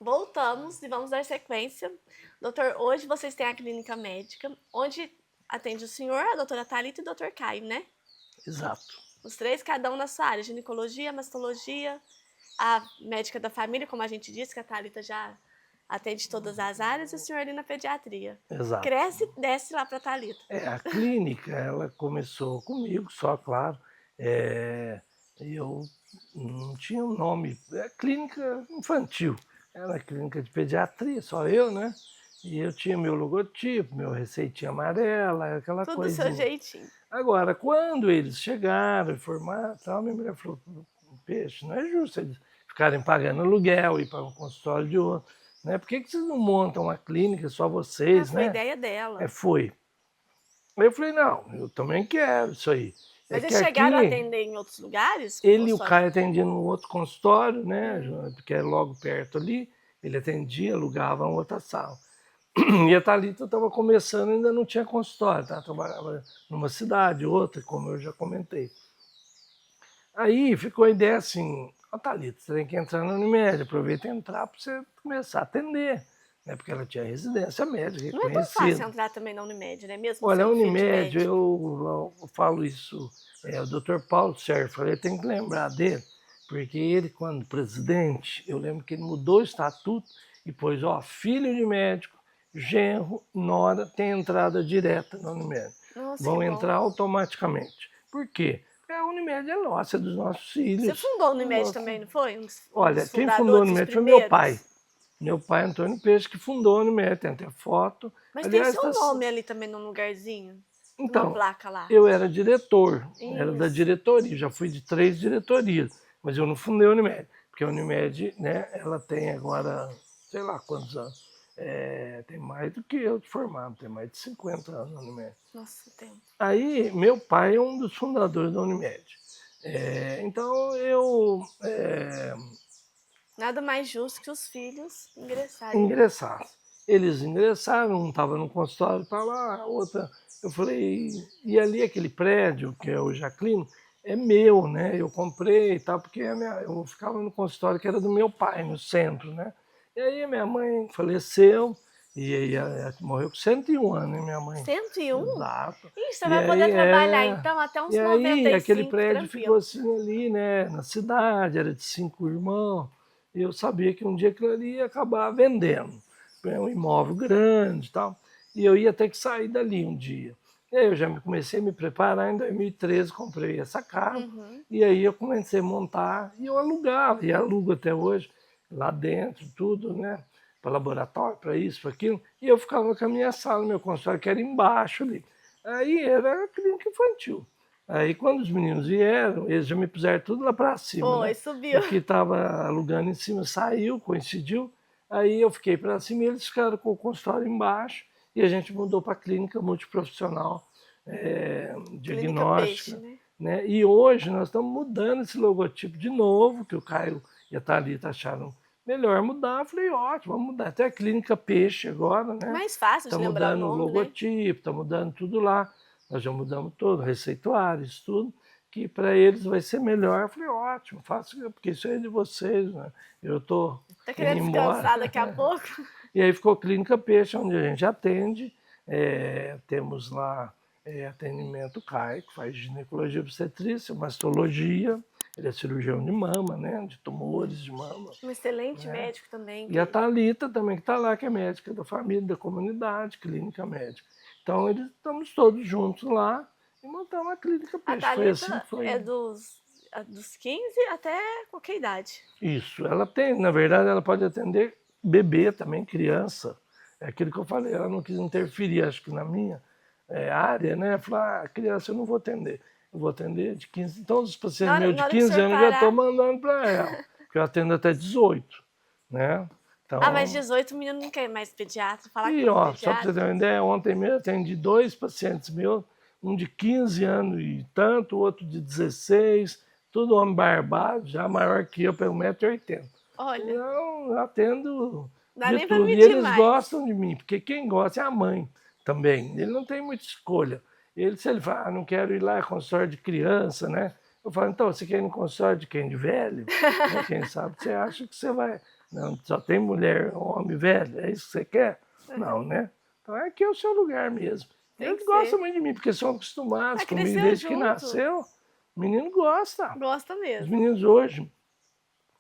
Voltamos e vamos dar sequência. Doutor, hoje vocês têm a clínica médica, onde atende o senhor, a doutora Thalita e o doutor Caio, né? Exato. Os 3, cada um na sua área, ginecologia, mastologia, a médica da família, como a gente disse, que a Thalita já atende todas as áreas, e o senhor ali na pediatria. Exato. Cresce e desce lá para a Thalita. A clínica, ela começou comigo só, claro. Eu não tinha um nome. É clínica infantil. Era clínica de pediatria, só eu, né? E eu tinha meu logotipo, meu receitinha amarela, aquela Tudo coisa. do seu jeitinho. Agora, quando eles chegaram e formaram, tal, minha mulher falou, Peixe, não é justo eles ficarem pagando aluguel, ir para um consultório de outro, né? Por que vocês não montam uma clínica, só vocês, Foi né? a ideia dela. Foi. Aí eu falei, não, eu também quero isso aí. Mas eles chegaram a atender em outros lugares? Ele e o Caio atendiam no outro consultório, né? Porque é logo perto ali. Ele atendia, alugava uma outra sala. E a Thalita estava começando, ainda não tinha consultório, tá? Trabalhava numa cidade, outra, como eu já comentei. Aí ficou a ideia assim, Thalita, você tem que entrar na Unimed, aproveita e entrar para você começar a atender, né? Porque ela tinha residência médica reconhecida. Não é tão fácil entrar também na Unimed, né? Mesmo Olha, a sendo filho de Unimed, médico. eu falo isso, o Dr. Paulo Sérgio, eu tenho que lembrar dele, porque ele, quando presidente, eu lembro que ele mudou o estatuto e pôs, filho de médico, genro, nora, tem entrada direta na Unimed. Nossa, Vão que bom. entrar automaticamente. Por quê? Porque a Unimed é nossa, é dos nossos filhos. Você fundou a Unimed também, não foi? Olha, quem fundou a Unimed foi meu pai. Meu pai, Antônio Peixe, que fundou a Unimed, tem até foto. Mas aliás, tem seu nome ali também num lugarzinho? Então, uma placa lá. Eu era diretor, era da Isso. diretoria, já fui de 3 diretorias, mas eu não fundei a Unimed, porque a Unimed, né, ela tem agora, sei lá quantos anos, tem mais do que eu de formado, tem mais de 50 anos na Unimed. Nossa, tempo. Aí, meu pai é um dos fundadores da Unimed. Então, Nada mais justo que os filhos ingressarem. Eles ingressaram, um estava no consultório, estava lá, a outra... Eu falei, e ali aquele prédio, que é hoje a clínica, é meu, né? Eu comprei e tal, porque eu ficava no consultório que era do meu pai, no centro, né? E aí minha mãe faleceu, e aí ela morreu com 101 anos, hein, minha mãe? 101? Exato. Ih, você vai poder trabalhar então até uns 95, E aquele prédio tranquilo. ficou assim ali, né? Na cidade, era de 5 irmãos. E eu sabia que um dia aquilo ali ia acabar vendendo. É um imóvel grande e tal. E eu ia ter que sair dali um dia. E aí eu já comecei a me preparar, em 2013 comprei essa casa, e aí eu comecei a montar, e eu alugava, e alugo até hoje, lá dentro, tudo, né? Para laboratório, para isso, para aquilo, e eu ficava com a minha sala, meu consultório, que era embaixo ali. Aí era a clínica infantil. Aí quando os meninos vieram, eles já me puseram tudo lá para cima. Foi, né? subiu. O que estava alugando em cima saiu, coincidiu, aí eu fiquei para cima e eles ficaram com o consultório embaixo, e a gente mudou para a clínica multiprofissional diagnóstica. Peixe, né? E hoje nós estamos mudando esse logotipo de novo, que o Caio e a Thalita acharam melhor mudar. Eu falei, ótimo, vamos mudar. Até a Clínica Peixe agora, né? Mais fácil de Está lembrar o mudando o nome, né? logotipo, está mudando tudo lá. Nós já mudamos todo, receituários, tudo, que para eles vai ser melhor. Eu falei, ótimo, faço, porque isso é de vocês, né? Eu estou Tá querendo descansar daqui a pouco? E aí ficou Clínica Peixe, onde a gente atende. Temos lá atendimento CAI, que faz ginecologia obstetrícia, mastologia, ele é cirurgião de mama, né? De tumores de mama. Um excelente médico também. E a Thalita também, que está lá, que é médica da família, da comunidade, clínica médica. Então, estamos todos juntos lá e montamos a Clínica A Peixe. Foi assim que foi. é dos 15 até qualquer idade. Isso, ela tem, na verdade, ela pode atender bebê também, criança. É aquilo que eu falei, ela não quis interferir, acho que na minha área, né? Falar, criança eu não vou atender. Eu vou atender de 15. Então, os pacientes meus de 15 anos eu já estou mandando para ela, porque eu atendo até 18, né? Então, mas 18 o menino não quer mais pediatra. Falar e, que ó, só para você ter uma ideia, ontem mesmo eu atendi 2 pacientes meus, um de 15 anos e tanto, outro de 16, tudo homem barbado, já maior que eu, pelo 1,80 m. Olha. Eu atendo de Pra tudo. E medir eles mais. gostam de mim, porque quem gosta é a mãe também. Ele não tem muita escolha. Se ele fala, não quero ir lá, é consultório de criança, né? Eu falo, então, você quer ir no consultório de quem? De velho? Quem sabe você acha que você vai... Não, só tem mulher, homem velho, é isso que você quer? Não, né? Então aqui é o seu lugar mesmo. Eles gostam muito de mim, porque são acostumados comigo desde que nasceu. O menino gosta. Gosta mesmo. Os meninos hoje,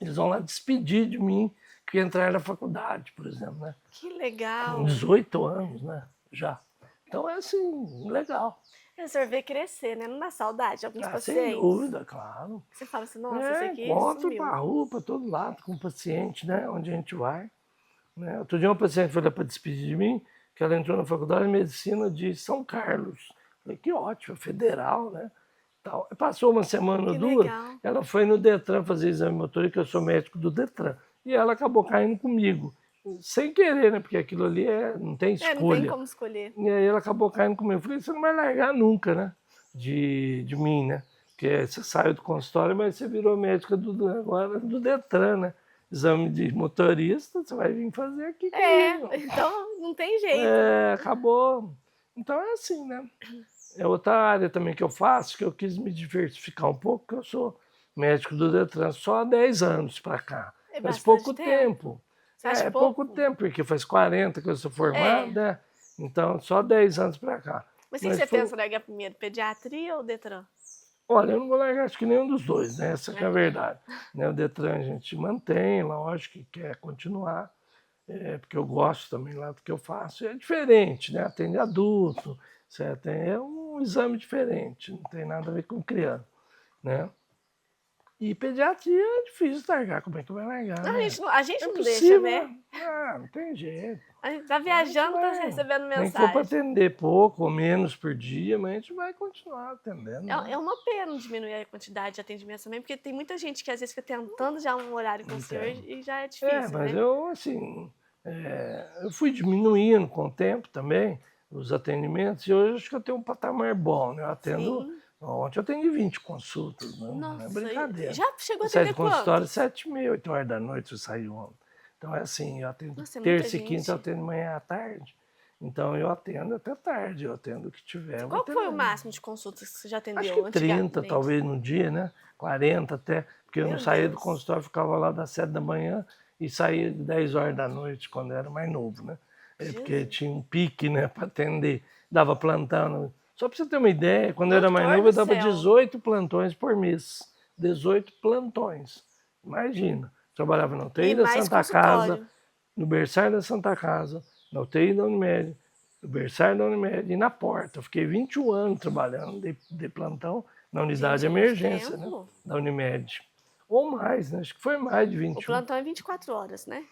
eles vão lá despedir de mim, que entraram na faculdade, por exemplo, né? Que legal. Com 18 anos, né? Já. Então é assim, legal. Você vê crescer, né? Não dá saudade de alguns pacientes? Sem dúvida, claro. Você fala assim, nossa, esse aqui encontro sumiu. para rua, para todo lado, com o paciente, né? Onde a gente vai. Né? Outro dia uma paciente foi lá para despedir de mim, que ela entrou na faculdade de medicina de São Carlos. Falei, que ótimo, federal, né? Tal. Passou uma semana ou duas, ela foi no Detran fazer exame motor, que eu sou médico do Detran. E ela acabou caindo comigo. Sem querer, né? Porque aquilo ali não tem escolha. Não tem como escolher. E aí ela acabou caindo comigo. Eu falei, você não vai largar nunca, né? De mim, né? Porque você saiu do consultório, mas você virou médica agora do Detran, né? Exame de motorista, você vai vir fazer aqui comigo. Então não tem jeito. Acabou. Então é assim, né? É outra área também que eu faço, que eu quis me diversificar um pouco, porque eu sou médico do Detran só há 10 anos para cá. Faz pouco tempo. Pouco tempo, porque faz 40 que eu sou formado, né? Então, só 10 anos para cá. Mas você pensa em largar primeiro, pediatria ou Detran? Olha, eu não vou largar, acho que nenhum dos dois, né? Essa que é a verdade. Né? O Detran a gente mantém, lógico que quer continuar, porque eu gosto também lá do que eu faço. É diferente, né? Atende adulto, certo? É um exame diferente, não tem nada a ver com criança, né? E pediatria é difícil largar, como é que vai largar? Não, né? a gente não deixa, né? Não tem jeito. A gente tá viajando, tá recebendo Nem que for mensagem. para atender pouco ou menos por dia, mas a gente vai continuar atendendo. É uma pena diminuir a quantidade de atendimento também, porque tem muita gente que às vezes fica tentando já um horário com o senhor e já é difícil, mas né? eu, assim, eu fui diminuindo com o tempo também os atendimentos e hoje acho que eu tenho um patamar bom, né? Eu atendo... Sim. Ontem eu atendi 20 consultas, né? Nossa, não é brincadeira. já chegou a saí atender do consultório quantos? 7h30, 8 horas da noite eu saí ontem. Então é assim, eu atendo terça e quinta, eu atendo manhã à tarde. Então eu atendo até tarde, eu atendo o que tiver. Qual foi o máximo de consultas que você já atendeu? Acho que 30 talvez no dia, né? 40 até, porque eu não saía do consultório, ficava lá das 7 da manhã e saía de 10 horas da noite, quando eu era mais novo, né? Porque tinha um pique, né, para atender, dava plantão. Só para você ter uma ideia, quando eu era mais novo, eu dava 18 plantões por mês. 18 plantões. Imagina. Trabalhava na UTI da Santa Casa, no berçário da Santa Casa, na UTI da Unimed, no berçário da Unimed e na porta. Eu fiquei 21 anos trabalhando de plantão na unidade de emergência, né, da Unimed. Ou mais, né? Acho que foi mais de 21. O plantão é 24 horas, né?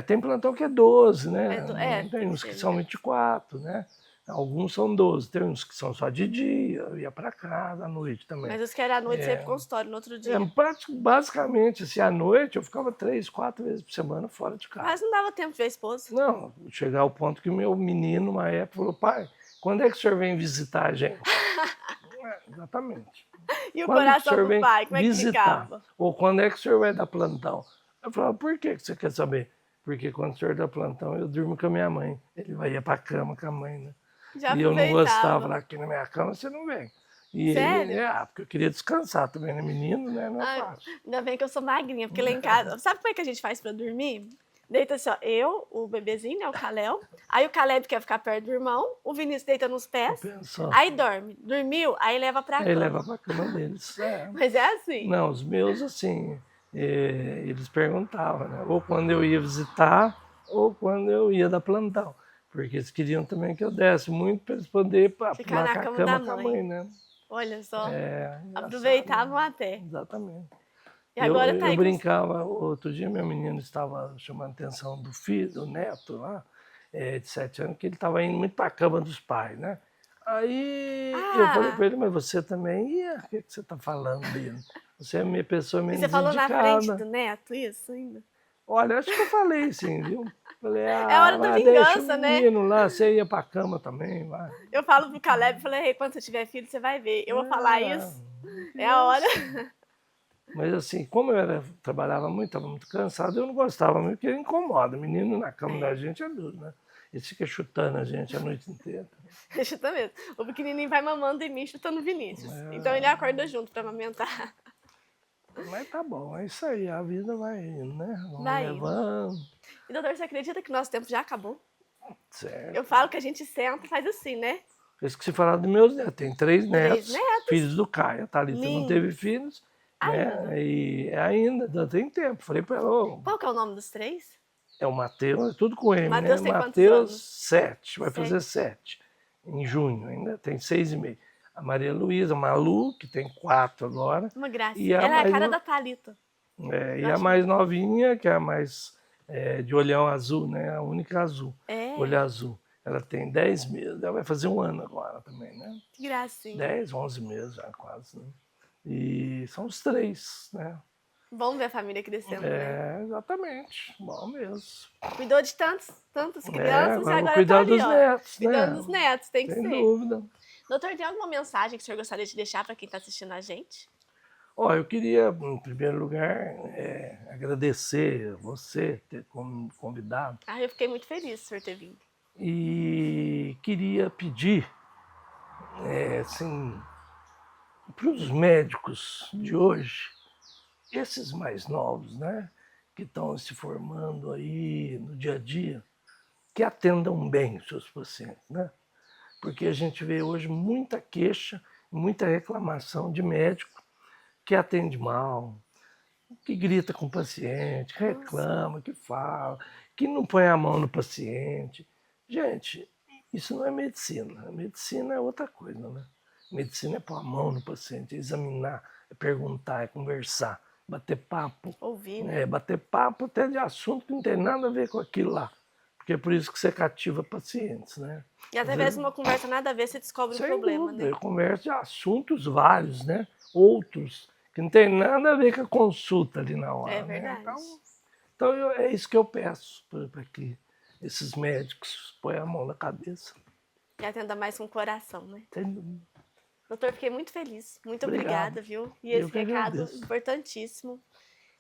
Tem plantão que é 12, né? Tem uns que ser, são 24, né? Alguns são 12, tem uns que são só de dia, eu ia para casa à noite também. Mas os que eram à noite, você ia pro consultório no outro dia? Basicamente, assim, à noite eu ficava 3, 4 vezes por semana fora de casa. Mas não dava tempo de ver a esposa? Não, chegar ao ponto que o meu menino, uma época, falou, pai, quando é que o senhor vem visitar a gente? Exatamente. E o coração do pai, como é que ficava? Ou quando é que o senhor vai dar plantão? Eu falava, por que você quer saber? Porque quando o senhor dá plantão, eu durmo com a minha mãe. Ele ia pra cama com a mãe, né? Já E eu não aproveitava. gostava, aqui na minha cama você não vem. E Sério? ele, porque eu queria descansar também, né? Menino, né? Não é Ai, fácil. ainda bem que eu sou magrinha, porque lá em casa... Sabe como é que a gente faz pra dormir? Deita assim, ó, eu, o bebezinho, né, o Kalel. Aí o Caleb quer ficar perto do irmão, o Vinícius deita nos pés, Pensou. aí dorme. Dormiu, aí leva pra cama. Aí leva pra cama deles. É. Mas é assim. Não, os meus, assim, eles perguntavam, né? Ou quando eu ia visitar, ou quando eu ia dar plantão. Porque eles queriam também que eu desse muito para eles poderem Ficar na pular com a cama cama da com a mãe. mãe, né? Olha só, Engraçado, aproveitavam né? até. Exatamente. E agora tá aí eu com... brincava, outro dia meu menino estava chamando a atenção do filho, do neto lá, de 7 anos, que ele estava indo muito para a cama dos pais, né? Aí eu falei para ele, mas você também ia? O que você está falando dele? Você é a minha pessoa E menos você falou na indicada. frente do neto isso ainda? Olha, acho que eu falei sim, viu? Falei, É hora da vai, deixa vingança, o né? menino lá, você ia pra cama também, vai. Eu falo pro Caleb, falei, quando você tiver filho, você vai ver. Eu vou falar isso, é a hora. Mas assim, como eu trabalhava muito, estava muito cansado, eu não gostava muito, porque incomoda. Menino na cama da gente é duro, né? Eles ficam chutando a gente a noite inteira. Chuta mesmo. O pequenininho vai mamando em mim, chutando o Vinícius. Então ele acorda junto pra amamentar. Mas tá bom, é isso aí, a vida vai indo, né? Vamos Vai indo. levando. E doutor, você acredita que nosso tempo já acabou? Certo. Eu falo que a gente senta e faz assim, né? Eu esqueci de falar dos meus netos. Tem 3 netos, netos. filhos do Caio. A Thalita não Lindos. teve filhos, né? E ainda, não tem tempo. Falei pra ela, ô, Qual que é o nome dos 3? é o Matheus, é tudo com M, Matheus né? tem quantos Matheus, anos? 7, vai fazer 7 em junho, ainda tem 6,5. A Maria Luísa, a Malu, que tem 4 agora. Uma graça. E a Ela é a mais cara no- da Thalita. E a mais novinha, que é a mais de olhão azul, né? A única azul, É, olho azul. Ela tem 10 meses, ela vai fazer 1 ano agora também, né? que gracinha. 10, 11 meses já quase, né? E são os 3, né? Vamos ver a família crescendo, né? Exatamente, bom mesmo. Cuidou de tantas crianças e Vamos agora cuidar tá ali, dos ó. netos, Cuidando né? dos netos, tem que Sem ser. dúvida. Doutor, tem alguma mensagem que o senhor gostaria de deixar para quem está assistindo a gente? Ó, eu queria, em primeiro lugar, agradecer você ter como convidado Ah, eu fiquei muito feliz do senhor ter vindo. e queria pedir, assim, para os médicos de hoje, esses mais novos, né, que estão se formando aí no dia a dia, que atendam bem os seus pacientes, né? Porque a gente vê hoje muita queixa, muita reclamação de médico que atende mal, que grita com o paciente, que reclama, que fala, que não põe a mão no paciente. Gente, isso não é medicina. A medicina é outra coisa, né? Medicina é pôr a mão no paciente, é examinar, é perguntar, é conversar, bater papo. Ouvir, né? Bater papo até de assunto que não tem nada a ver com aquilo lá. Porque é por isso que você cativa pacientes, né? E através de uma conversa nada a ver, você descobre o Sem problema, dúvida, né? eu converso de assuntos vários, né? Outros, que não tem nada a ver com a consulta ali na hora. É né? verdade. Então é isso que eu peço para que esses médicos ponham a mão na cabeça. E atenda mais com o coração, né? Sem dúvida. Doutor, fiquei muito feliz. Muito Obrigado. obrigada, viu? E Eu esse que recado agradeço. importantíssimo.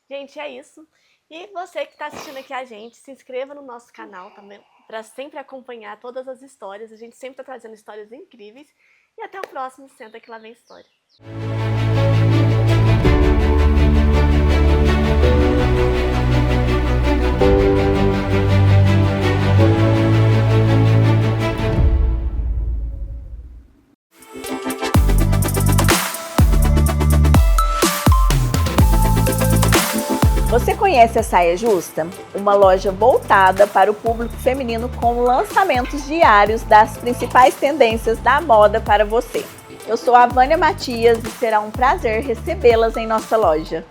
Gente, é isso. E você que está assistindo aqui a gente, se inscreva no nosso canal também, para sempre acompanhar todas as histórias. A gente sempre está trazendo histórias incríveis. E até o próximo Senta Que Lá Vem História. Você conhece a Saia Justa? Uma loja voltada para o público feminino com lançamentos diários das principais tendências da moda para você. Eu sou a Vânia Matias e será um prazer recebê-las em nossa loja.